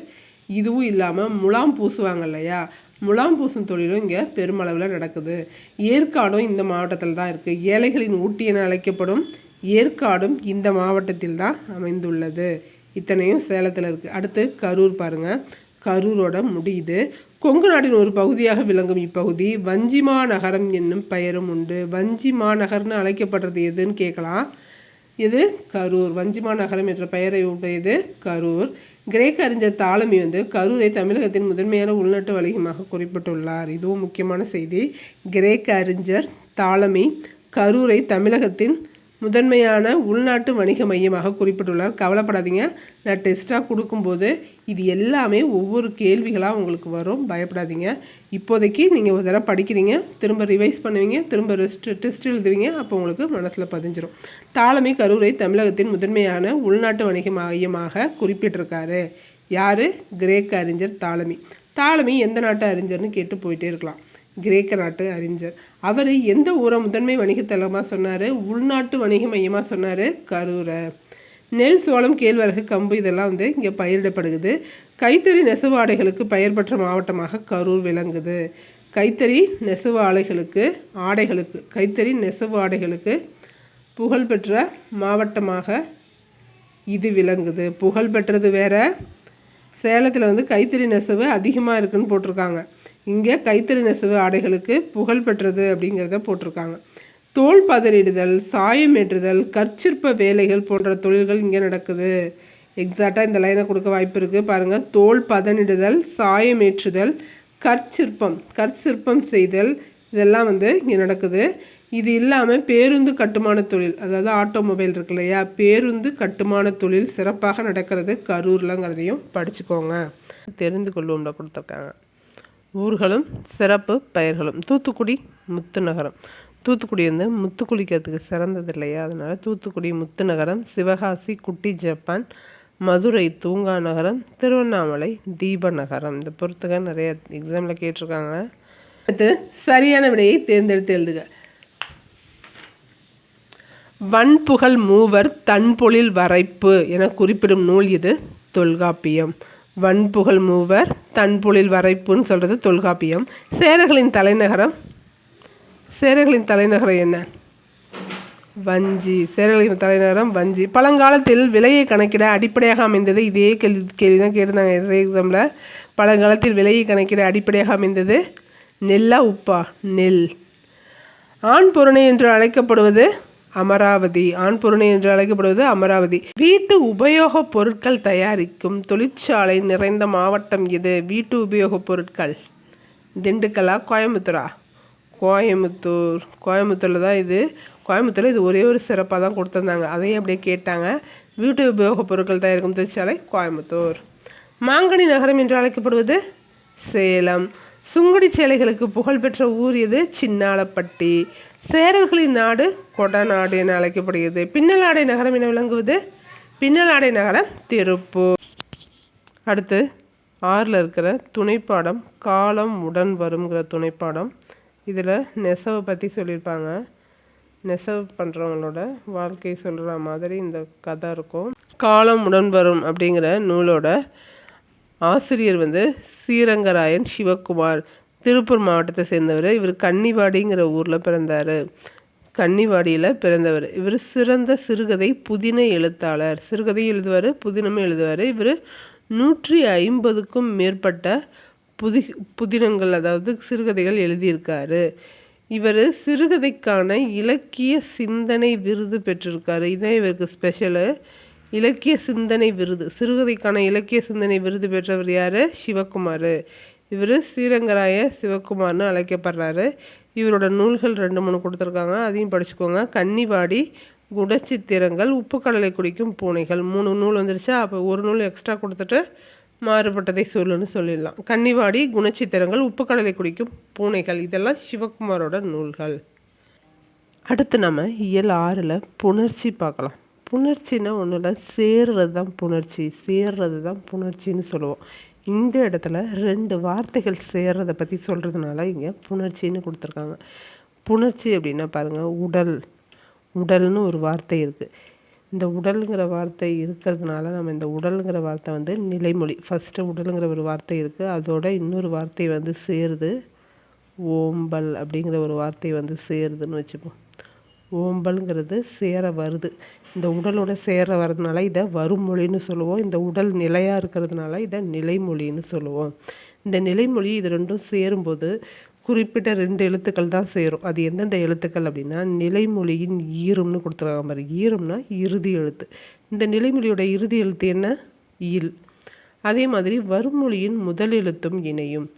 இதுவும் இல்லாமல் முலாம் பூசுவாங்க இல்லையா, முலாம் பூசும் தொழிலும் இங்கே பெருமளவில் நடக்குது. ஏற்காடும் இந்த மாவட்டத்தில் தான் இருக்குது. ஏழைகளின் ஊட்டி என அழைக்கப்படும் ஏற்காடும் இந்த மாவட்டத்தில் தான் அமைந்துள்ளது. இத்தனையும் சேலத்தில் இருக்குது. அடுத்து கரூர் பாருங்கள். கரூரோட முடியுது. கொங்கு நாட்டின் ஒரு பகுதியாக விளங்கும் இப்பகுதி வஞ்சி மாநகரம் என்னும் பெயரும் உண்டு. வஞ்சி மாநகர்னு அழைக்கப்படுறது எதுன்னு கேட்கலாம். இது கரூர். வஞ்சி மாநகரம் என்ற பெயரை உடையது கரூர். கிரேக்க அறிஞர் தாலமி வந்து கரூரை தமிழகத்தின் முதன்மையான உள்நாட்டு வணிகமாக குறிப்பிட்டுள்ளார். இதுவும் முக்கியமான செய்தி. கிரேக்க அறிஞர் தாலமி கரூரை தமிழகத்தின் முதன்மையான உள்நாட்டு வணிக மையமாக குறிப்பிட்டுள்ளார். கவலைப்படாதீங்க, நான் டெஸ்ட்டாக கொடுக்கும்போது இது எல்லாமே ஒவ்வொரு கேள்விகளாக உங்களுக்கு வரும். பயப்படாதீங்க. இப்போதைக்கு நீங்கள் ஒரு தடவை படிக்கிறீங்க, திரும்ப ரிவைஸ் பண்ணுவீங்க, திரும்ப டெஸ்ட் எழுதுவீங்க. அப்போ உங்களுக்கு மனசில் பதிஞ்சிடும். தாலமி கரூரை தமிழகத்தின் முதன்மையான உள்நாட்டு வணிக மையமாக குறிப்பிட்டிருக்காரு. யார்? கிரேக்க அறிஞர் தாலமி. தாலமி எந்த நாட்டு அறிஞர்னு கேட்டு போயிட்டே இருக்கலாம். கிரேக்க நாட்டு அறிஞர். அவர் எந்த ஊரை முதன்மை வணிகத்தலமாக சொன்னார்? உள்நாட்டு வணிக மையமாக சொன்னார் கரூரை. நெல், சோளம், கேழ்வரகு, கம்பு இதெல்லாம் வந்து இங்கே பயிரிடப்படுகிறது. கைத்தறி நெசவு ஆடைகளுக்கு பெயர் பெற்ற மாவட்டமாக கரூர் விளங்குது. கைத்தறி நெசவு கைத்தறி நெசவு ஆடைகளுக்கு புகழ்பெற்ற மாவட்டமாக இது விளங்குது. புகழ்பெற்றது வேற. சேலத்தில் வந்து கைத்தறி நெசவு அதிகமாக இருக்குன்னு போட்டிருக்காங்க. இங்கே கைத்தறி நெசவு ஆடைகளுக்கு புகழ் பெற்றது அப்படிங்கிறத போட்டிருக்காங்க. தோல் பதனிடுதல், சாயம் ஏற்றுதல், கற்சிற்ப வேலைகள் போன்ற தொழில்கள் இங்கே நடக்குது. எக்ஸாக்டாக இந்த லைனை கொடுக்க வாய்ப்பு இருக்குது பாருங்கள். தோல் பதனிடுதல், சாயம் ஏற்றுதல், கற்சிற்பம் செய்தல் இதெல்லாம் வந்து இங்கே நடக்குது. இது இல்லாமல் பேருந்து கட்டுமான தொழில், அதாவது ஆட்டோமொபைல் இருக்கு இல்லையா, பேருந்து கட்டுமான தொழில் சிறப்பாக நடக்கிறது கரூர்லங்கிறதையும் படிச்சுக்கோங்க. தெரிந்து கொள்வோம்ல கொடுத்துருக்காங்க. ஊர்களும் சிறப்பு பெயர்களும். தூத்துக்குடி முத்து நகரம். தூத்துக்குடி வந்து முத்து குளிக்கிறதுக்கு சிறந்தது இல்லையா, அதனால் தூத்துக்குடி முத்து நகரம். சிவகாசி குட்டி ஜப்பான். மதுரை தூங்கா நகரம். திருவண்ணாமலை தீப நகரம். இந்த பொறுத்துக்க நிறைய எக்ஸாமில் கேட்டிருக்காங்க. அடுத்து சரியான விடையை தேர்ந்தெடுத்து எழுதுக. வன்புகழ் மூவர் தன்பொழில் வரைப்பு என குறிப்பிடும் நூல் இது தொல்காப்பியம். வன்புகழ் மூவர் தன்பொழில் வரைப்புன்னு சொல்கிறது தொல்காப்பியம். சேரர்களின் தலைநகரம் என்ன? வஞ்சி. சேரர்களின் தலைநகரம் வஞ்சி. பழங்காலத்தில் விலையை கணக்கிட அடிப்படையாக அமைந்தது இதே கேள்வி தான் கேட்டிருந்தாங்க எக்ஸாமில். பழங்காலத்தில் விலையை கணக்கிட அடிப்படையாக அமைந்தது நெல்லா உப்பா? நெல். ஆண் பொருணை என்று அழைக்கப்படுவது அமராவதி. ஆண் பொருணை என்று அழைக்கப்படுவது அமராவதி. வீட்டு உபயோகப் பொருட்கள் தயாரிக்கும் தொழிற்சாலை நிறைந்த மாவட்டம் எது? வீட்டு உபயோகப் பொருட்கள் திண்டுக்கல்லா கோயம்புத்தூரா? கோயம்புத்தூர். கோயம்புத்தூரில் தான் இது. கோயம்புத்தூரில் இது ஒரே ஒரு சிறப்பாக தான் கொடுத்துருந்தாங்க, அதையும் அப்படியே கேட்டாங்க. வீட்டு உபயோகப் பொருட்கள் தயாரிக்கும் தொழிற்சாலை கோயம்புத்தூர். மாங்கனி நகரம் என்று அழைக்கப்படுவது சேலம். சுங்குடி சேலைகளுக்கு புகழ்பெற்ற ஊர் எது? சின்னாளப்பட்டி. சேரர்களின் நாடு கொடநாடு என அழைக்கப்படுகிறது. பின்னலாடை நகரம் என விளங்குவது? பின்னலாடை நகரம் திருப்பூர். அடுத்து 6ல் இருக்கிற துணைப்பாடம் காலம் உடன் வருங்கிற துணைப்பாடம். இதில் நெசவை பற்றி சொல்லியிருப்பாங்க. நெசவு பண்ணுறவங்களோட வாழ்க்கை சொல்கிற மாதிரி இந்த கதை இருக்கும். காலம் உடன் வரும் அப்படிங்கிற நூலோட ஆசிரியர் ஸ்ரீரங்கராயன் சிவகுமார். திருப்பூர் மாவட்டத்தை சேர்ந்தவர். இவர் கன்னிவாடிங்கிற ஊரில் பிறந்தார். கன்னிவாடியில் பிறந்தவர். இவர் சிறந்த சிறுகதை புதின எழுத்தாளர். சிறுகதை எழுதுவார், புதினமும் எழுதுவார். இவர் 150க்கும் மேற்பட்ட புதினங்கள் அதாவது சிறுகதைகள் எழுதியிருக்காரு. இவர் சிறுகதைக்கான இலக்கிய சிந்தனை விருது பெற்றிருக்காரு. இதுதான் இவருக்கு ஸ்பெஷலு. இலக்கிய சிந்தனை விருது, சிறுகதைக்கான இலக்கிய சிந்தனை விருது பெற்றவர் யார்? சிவகுமார். இவர் ஸ்ரீரங்கராய சிவகுமார்னு அழைக்கப்படுறாரு. இவரோட நூல்கள் 2-3 கொடுத்துருக்காங்க, அதையும் படிச்சுக்கோங்க. கன்னிவாடி, குணச்சித்திரங்கள், உப்புக்கடலை குடிக்கும் பூனைகள் 3 நூல் வந்துருச்சா? அப்போ ஒரு நூல் எக்ஸ்ட்ரா கொடுத்துட்டு மாறுபட்டதை சொல்லுன்னு சொல்லிடலாம். கன்னிவாடி, குணச்சித்திரங்கள், உப்புக்கடலை குடிக்கும் பூனைகள் இதெல்லாம் சிவகுமாரோட நூல்கள். அடுத்து நம்ம இயல் 6ல் புணர்ச்சி பார்க்கலாம். புணர்ச்சின்னா ஒன்றும் இல்லை, சேர்றது தான் புணர்ச்சி. சேர்றது தான் புணர்ச்சின்னு சொல்லுவோம். இந்த இடத்துல 2 வார்த்தைகள் சேர்றதை பற்றி சொல்கிறதுனால இங்கே புணர்ச்சின்னு கொடுத்துருக்காங்க. புணர்ச்சி அப்படின்னா பாருங்கள், உடல். உடல்னு ஒரு வார்த்தை இருக்குது. இந்த உடலுங்கிற வார்த்தை இருக்கிறதுனால நம்ம இந்த உடலுங்கிற வார்த்தை நிலைமொழி. ஃபஸ்ட்டு உடலுங்கிற ஒரு வார்த்தை இருக்குது, அதோட இன்னொரு வார்த்தை சேருது. ஓம்பல் அப்படிங்கிற ஒரு வார்த்தை சேருதுன்னு வச்சுப்போம். ஓம்பல்ங்கிறது சேர வருது. இந்த உடலோட சேர வர்றதுனால இதை வருமொழின்னு சொல்லுவோம். இந்த உடல் நிலையாக இருக்கிறதுனால இதை நிலைமொழின்னு சொல்லுவோம். இந்த நிலைமொழி இது 2ம் சேரும்போது குறிப்பிட்ட 2 எழுத்துக்கள் தான் சேரும். அது எந்தெந்த எழுத்துக்கள் அப்படின்னா, நிலைமொழியின் ஈரும்னு கொடுத்துருக்காங்க பாரு. ஈரும்னா இறுதி எழுத்து. இந்த நிலைமொழியோட இறுதி எழுத்து என்ன? இல். அதே மாதிரி வருமொழியின் முதல் எழுத்தும் இணையும்.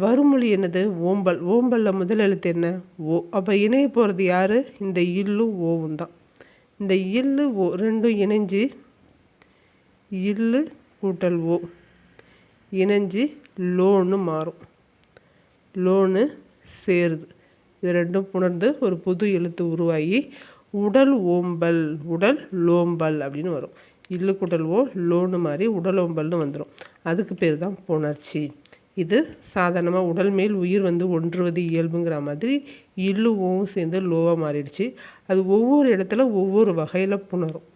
வருமொழி என்னது? ஓம்பல். ஓம்பலில் முதல் எழுத்து என்ன? ஓ. அப்போ இணைய போகிறது யார்? இந்த இல்லும் ஓவும் தான். இந்த இல்லு ஓ 2ம் இணைஞ்சு இல்லு கூட்டல் ஓ இணைஞ்சு லோன்னு மாறும். லோன்னு சேருது. இது 2ம் புணர்ந்து ஒரு புது எழுத்து உருவாகி உடல் ஓம்பல், உடல் லோம்பல் அப்படின்னு வரும். இல்லு கூட்டல் ஓ லோன்னு மாதிரி உடல் ஓம்பல்னு வந்துடும். அதுக்கு பேர் தான் புணர்ச்சி. இது சாதாரணமாக உடல் மேல் உயிர் ஒன்றுவது இயல்புங்கிற மாதிரி இல்லுவும் சேர்ந்து லோவாக மாறிடுச்சு. அது ஒவ்வொரு இடத்துல ஒவ்வொரு வகையில் புணரும்.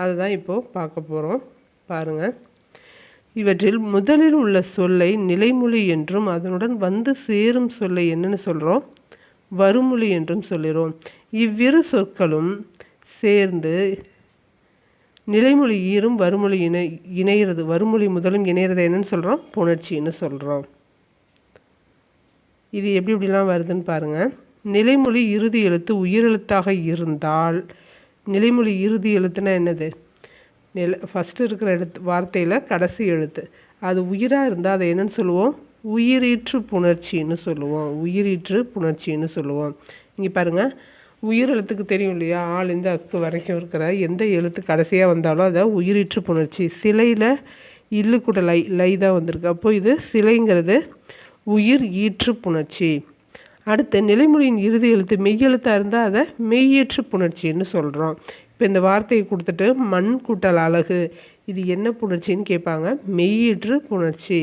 அதுதான் இப்போது பார்க்க போகிறோம். பாருங்கள். இவற்றில் முதலில் உள்ள சொல்லை நிலைமொழி என்றும் அதனுடன் சேரும் சொல்லை என்னன்னு சொல்கிறோம்? வருமொழி என்றும் சொல்கிறோம். இவ்விரு சொற்களும் சேர்ந்து நிலைமொழி ஈரும் வருமொழி இணைகிறது. வருமொழி முதலும் இணைகிறது என்னன்னு சொல்கிறோம்? புணர்ச்சின்னு சொல்கிறோம். இது எப்படிலாம் வருதுன்னு பாருங்கள். நிலைமொழி இறுதி எழுத்து உயிரெழுத்தாக இருந்தால், நிலைமொழி இறுதி எழுத்துனா என்னது? ஃபஸ்ட்டு இருக்கிற வார்த்தையில் கடைசி எழுத்து அது உயிராக இருந்தால் அதை என்னன்னு சொல்லுவோம்? உயிரீற்று புணர்ச்சின்னு சொல்லுவோம். உயிரீற்று புணர்ச்சின்னு சொல்லுவோம். இங்கே பாருங்கள், உயிர் எழுத்துக்கு தெரியும் இல்லையா? ஆளுந்து அக்கு வரைக்கும் இருக்கிற எந்த எழுத்து கடைசியாக வந்தாலும் அதை உயிரீற்று புணர்ச்சி. சிலையில் இல்லு கூட லை தான் வந்திருக்கு. அப்போது இது சிலைங்கிறது உயிர் ஈற்று புணர்ச்சி. அடுத்து நிலைமொழியின் இறுதி எழுத்து மெய் எழுத்தாக இருந்தால் அதை மெய்யீற்று புணர்ச்சின்னு சொல்கிறோம். இப்போ இந்த வார்த்தையை கொடுத்துட்டு மண் கூட்டல் அழகு, இது என்ன புணர்ச்சின்னு கேட்பாங்க? மெய்யீற்று புணர்ச்சி.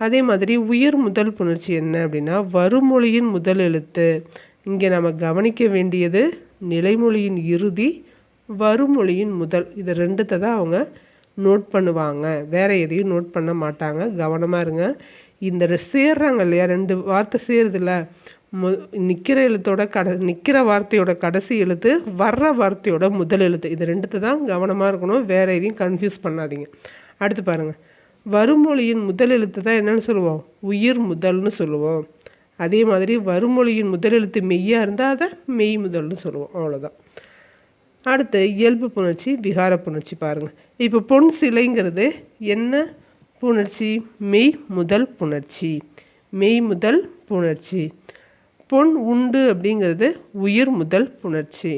அதே மாதிரி உயிர் முதல் புணர்ச்சி என்ன அப்படின்னா வருமொழியின் முதல் எழுத்து. இங்கே நம்ம கவனிக்க வேண்டியது நிலைமொழியின் இறுதி வருமொழியின் முதல். இது ரெண்டுத்தை தான் அவங்க நோட் பண்ணுவாங்க, வேறு எதையும் நோட் பண்ண மாட்டாங்க. கவனமாக இருங்க. இந்த சேர்றாங்க இல்லையா, 2 வார்த்தை சேருதில்ல, நிற்கிற எழுத்தோட நிற்கிற வார்த்தையோட கடைசி எழுத்து, வர்ற வார்த்தையோட முதல் எழுத்து, இது ரெண்டுத்தை தான் கவனமாக இருக்கணும். வேறு எதையும் கன்ஃபியூஸ் பண்ணாதீங்க. அடுத்து பாருங்கள், வருமொழியின் முதல் எழுத்து தான் என்னென்னு சொல்லுவோம், உயிர் முதல்னு சொல்லுவோம். அதே மாதிரி வருமொழியின் முதல் எழுத்து மெய்யாக இருந்தால் அதை மெய் முதல்னு சொல்லுவோம். அவ்வளோதான். அடுத்து இயல்பு புணர்ச்சி, விகார புணர்ச்சி பாருங்கள். இப்போ பொன் சிலைங்கிறது என்ன புணர்ச்சி, மெய் முதல் புணர்ச்சி, மெய் முதல் புணர்ச்சி. பொன் உண்டு அப்படிங்கிறது உயிர் முதல் புணர்ச்சி.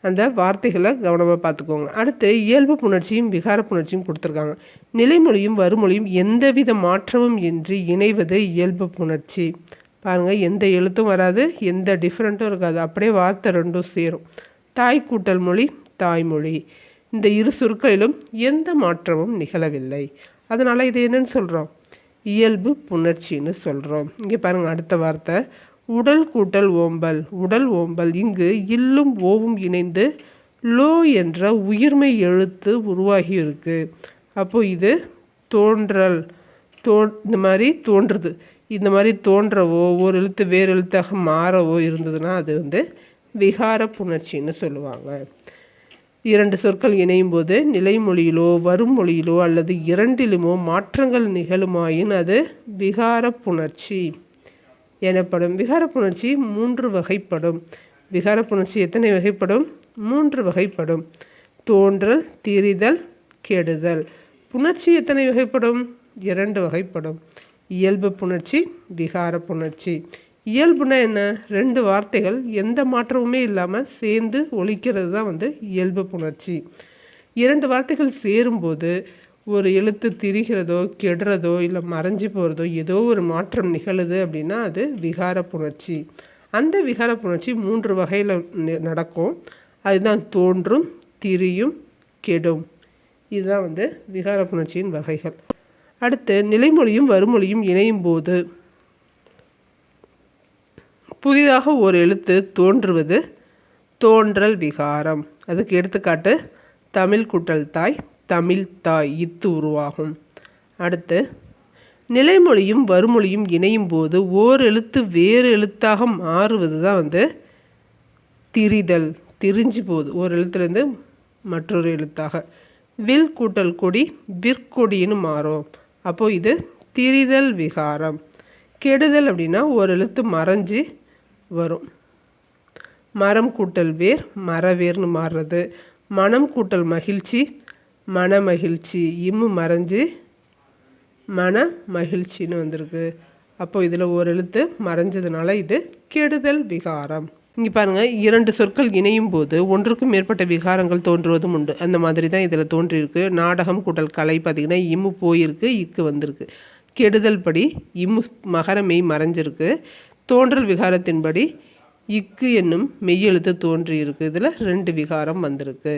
அந்த வார்த்தைகளை கவனமாக பார்த்துக்கோங்க. அடுத்து இயல்பு புணர்ச்சியும் விகார புணர்ச்சியும் கொடுத்துருக்காங்க. நிலைமொழியும் வருமொழியும் எந்தவித மாற்றமும் இன்றி இணைவது இயல்பு புணர்ச்சி. பாருங்கள், எந்த எழுத்தும் வராது, எந்த டிஃப்ரெண்ட்டும் இருக்காது, அப்படியே வார்த்தை ரெண்டும் சேரும். தாய் கூட்டல் மொழி, தாய்மொழி, இந்த இரு சொற்களிலும் எந்த மாற்றமும் நிகழவில்லை. அதனால் இது என்னன்னு சொல்கிறோம், இயல்பு புணர்ச்சின்னு சொல்கிறோம். இங்கே பாருங்கள், அடுத்த வார்த்தை உடல் கூட்டல் ஓம்பல், உடல் ஓம்பல். இங்கு இல்லும் ஓவும் இணைந்து லோ என்ற உயிர்மை எழுத்து உருவாகி இருக்கு. அப்போது இது தோன்றல், இந்த மாதிரி தோன்றுறது. இந்த மாதிரி தோன்றவோ ஒரு எழுத்து வேறு எழுத்தாக மாறவோ இருந்ததுன்னா அது விகார புணர்ச்சின்னு சொல்லுவாங்க. 2 சொற்கள் இணையும் போது நிலைமொழியிலோ வரும் மொழியிலோ அல்லது இரண்டிலுமோ மாற்றங்கள் நிகழுமாயின் அது விகார புணர்ச்சி எனப்படும். விகார புணர்ச்சி 3 வகைப்படும். விகார புணர்ச்சி எத்தனை வகைப்படும், 3 வகைப்படும். தோன்றல், திரிதல், கெடுதல். புணர்ச்சி எத்தனை வகைப்படும், 2 வகைப்படும். இயல்பு புணர்ச்சி, விகார புணர்ச்சி. இயல்புனா என்ன, 2 வார்த்தைகள் எந்த மாற்றமுமே இல்லாமல் சேர்ந்து ஒலிக்கிறது தான் இயல்பு புணர்ச்சி. 2 வார்த்தைகள் சேரும்போது ஒரு எழுத்து திரிகிறதோ கெடுறதோ இல்லை மறைஞ்சு போகிறதோ ஏதோ ஒரு மாற்றம் நிகழுது அப்படின்னா அது விகார புணர்ச்சி. அந்த விகார புணர்ச்சி 3 வகையில் நடக்கும். அதுதான் தோன்றும், திரியும், கெடும். இதுதான் விகார புணர்ச்சியின் வகைகள். அடுத்து நிலைமொழியும் வருமொழியும் இணையும் போது புதிதாக ஒரு எழுத்து தோன்றுவது தோன்றல் விகாரம். அதுக்கு எடுத்துக்காட்டு தமிழ் கூட்டல் தாய், தமிழ் தாய், இத்து உருவாகும். அடுத்து நிலைமொழியும் வருமொழியும் இணையும் போது ஓர் எழுத்து வேறு எழுத்தாக மாறுவது தான் திரிதல். திரிஞ்சு போகுது ஒரு எழுத்துலேருந்து மற்றொரு எழுத்தாக. வில் கூட்டல் கொடி விற்கொடின்னு மாறும். அப்போது இது திரிதல் விகாரம். கெடுதல் அப்படின்னா ஒரு எழுத்து மறைஞ்சி வரும். மரம் கூட்டல் வேர் மரவேர்னு மாறுறது. மனம் கூட்டல் மகிழ்ச்சி மன மகிழ்ச்சி, இம்மு மறைஞ்சு மன மகிழ்ச்சின்னு வந்திருக்கு. அப்போது இதில் ஒரு எழுத்து மறைஞ்சதுனால இது கெடுதல் விகாரம். இங்கே பாருங்கள், 2 சொற்கள் இணையும் போது ஒன்றுக்கும் மேற்பட்ட விகாரங்கள் தோன்றுவதும் உண்டு. அந்த மாதிரி தான் இதில் தோன்றியிருக்கு. நாடகம் கூட்டல் கலை பார்த்திங்கன்னா இம்மு போயிருக்கு, இக்கு வந்திருக்கு. கெடுதல் படி இம்மு மகர மெய் மறைஞ்சிருக்கு. தோன்றல் விகாரத்தின்படி இக்கு என்னும் மெய்யெழுத்து தோன்றியிருக்கு. இதில் 2 விகாரம் வந்திருக்கு.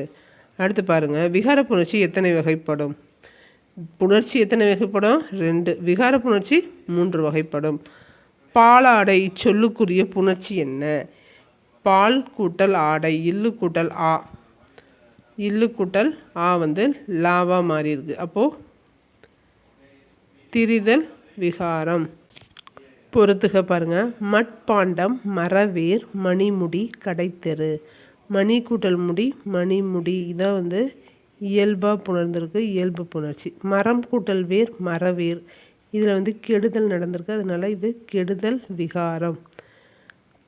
அடுத்து பாருங்கள், விகார புணர்ச்சி எத்தனை வகைப்படும். புணர்ச்சி எத்தனை வகைப்படும், 2. விகார புணர்ச்சி 3 வகைப்படும். பாலாடை சொல்லுக்குரிய புணர்ச்சி என்ன. பால் கூட்டல் ஆடை, இல்லு கூட்டல் ஆ, இல்லு கூட்டல் ஆ லாவா மாறி இருக்கு. அப்போது திரிதல் விகாரம். பொறுத்துக பாருங்க. மட்பாண்டம் மரவேர் மணிமுடி கடைத்தெரு. மணி கூட்டல் முடி மணிமுடி, இதான் இயல்பாக புணர்ந்திருக்கு, இயல்பு புணர்ச்சி. மரம் கூட்டல் வேர் மரவேர், இதில் கெடுதல் நடந்திருக்கு, அதனால இது கெடுதல் விகாரம்.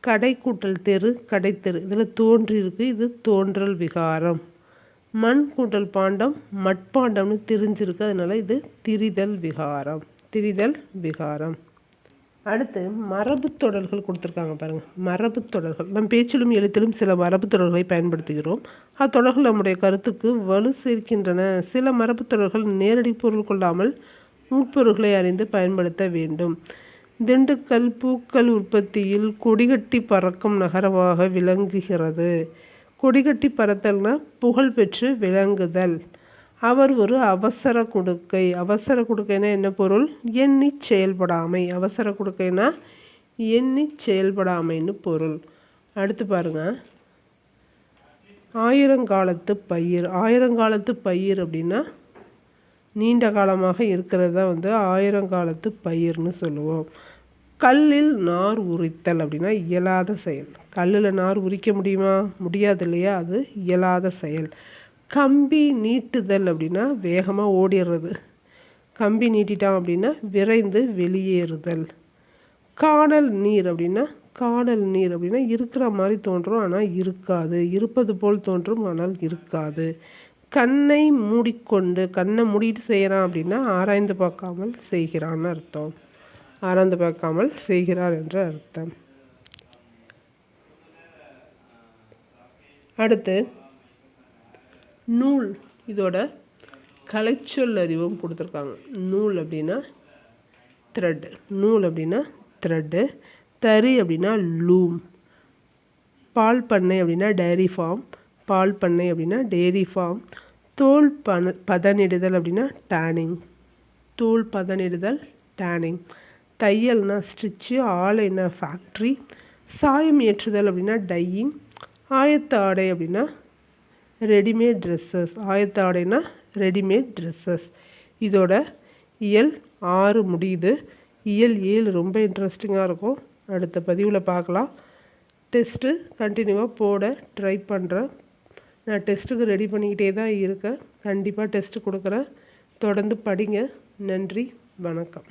கடை கூட்டல் தெரு கடைத்தெரு, இதில் தோன்றியிருக்கு, இது தோன்றல் விகாரம். மண் கூட்டல் பாண்டம் மட்பாண்டம்னு திரிஞ்சிருக்கு, அதனால இது திரிதல் விகாரம், திரிதல் விகாரம். அடுத்து மரபு தொடர்கள் கொடுத்துருக்காங்க பாருங்கள். மரபு தொடர்கள் நம் பேச்சிலும் எழுத்திலும் சில மரபு தொடர்களை பயன்படுத்துகிறோம். அத்தொடர்கள் நம்முடைய கருத்துக்கு வலு சேர்க்கின்றன. சில மரபு தொடர்கள் நேரடி பொருள் கொள்ளாமல் உட்பொருள்களை அறிந்து பயன்படுத்த வேண்டும். திண்டுக்கல் பூக்கள் உற்பத்தியில் கொடிகட்டி பறக்கும் நகரமாக விளங்குகிறது. கொடிகட்டி பறத்தல்னா புகழ் பெற்று விளங்குதல். அவர் ஒரு அவசர கொடுக்கை. அவசர கொடுக்கைனா என்ன பொருள், எண்ணி செயல்படாமை. அவசர கொடுக்கைனா எண்ணி செயல்படாமைன்னு பொருள். அடுத்து பாருங்க, ஆயிரங்காலத்து பயிர். ஆயிரங்காலத்து பயிர் அப்படின்னா நீண்ட காலமாக இருக்கிறது தான் வந்து ஆயிரங்காலத்து பயிர்னு சொல்லுவோம். கல்லில் நார் உரித்தல் அப்படின்னா இயலாத செயல். கல்லில் நார் உரிக்க முடியுமா? முடியாது இல்லையா? அது இயலாத செயல். கம்பி நீட்டுதல் அப்படின்னா வேகமாக ஓடிடுறது. கம்பி நீட்டிட்டான் அப்படின்னா விரைந்து வெளியேறுதல். காணல் நீர் அப்படின்னா இருக்கிற மாதிரி தோன்றும் ஆனால் இருக்காது. இருப்பது போல் தோன்றும் ஆனால் இருக்காது. கண்ணை மூடிக்கொண்டு, கண்ணை மூடிட்டு செய்கிறான் அப்படின்னா ஆராய்ந்து பார்க்காமல் செய்கிறான்னு அர்த்தம். ஆராய்ந்து பார்க்காமல் செய்கிறார் என்ற அர்த்தம். அடுத்து நூல். இதோட கலைச்சொல் அறிவும் கொடுத்துருக்காங்க. நூல் அப்படின்னா த்ரெட். நூல் அப்படின்னா த்ரெட்டு. தறி அப்படின்னா லூம். பால் பண்ணை அப்படின்னா டைரி ஃபார்ம். பால் பண்ணை அப்படின்னா டெய்ரி ஃபார்ம். தோல் பதனிடுதல் அப்படின்னா டேனிங். தோல் பதனிடுதல் டேனிங். தையல்னா ஸ்டிச்சு. ஆலைனா ஃபேக்ட்ரி. சாயம் ஏற்றுதல் அப்படின்னா டையிங். ஆயத்த ஆடை அப்படின்னா ரெடிமேட் ட்ரெஸ்ஸஸ். ஆயத்த ஆடைனா ரெடிமேட் ட்ரெஸ்ஸஸ். இதோட இயல் 6 முடியுது. இயல் 7 ரொம்ப இன்ட்ரெஸ்டிங்காக இருக்கும். அடுத்த பதிவில் பார்க்கலாம். டெஸ்ட்டு கண்டினியூவாக போட ட்ரை பண்ணுறேன். நான் டெஸ்ட்டுக்கு ரெடி பண்ணிக்கிட்டே தான் இருக்கேன். கண்டிப்பாக டெஸ்ட்டு கொடுக்குறேன். தொடர்ந்து படிங்க. நன்றி, வணக்கம்.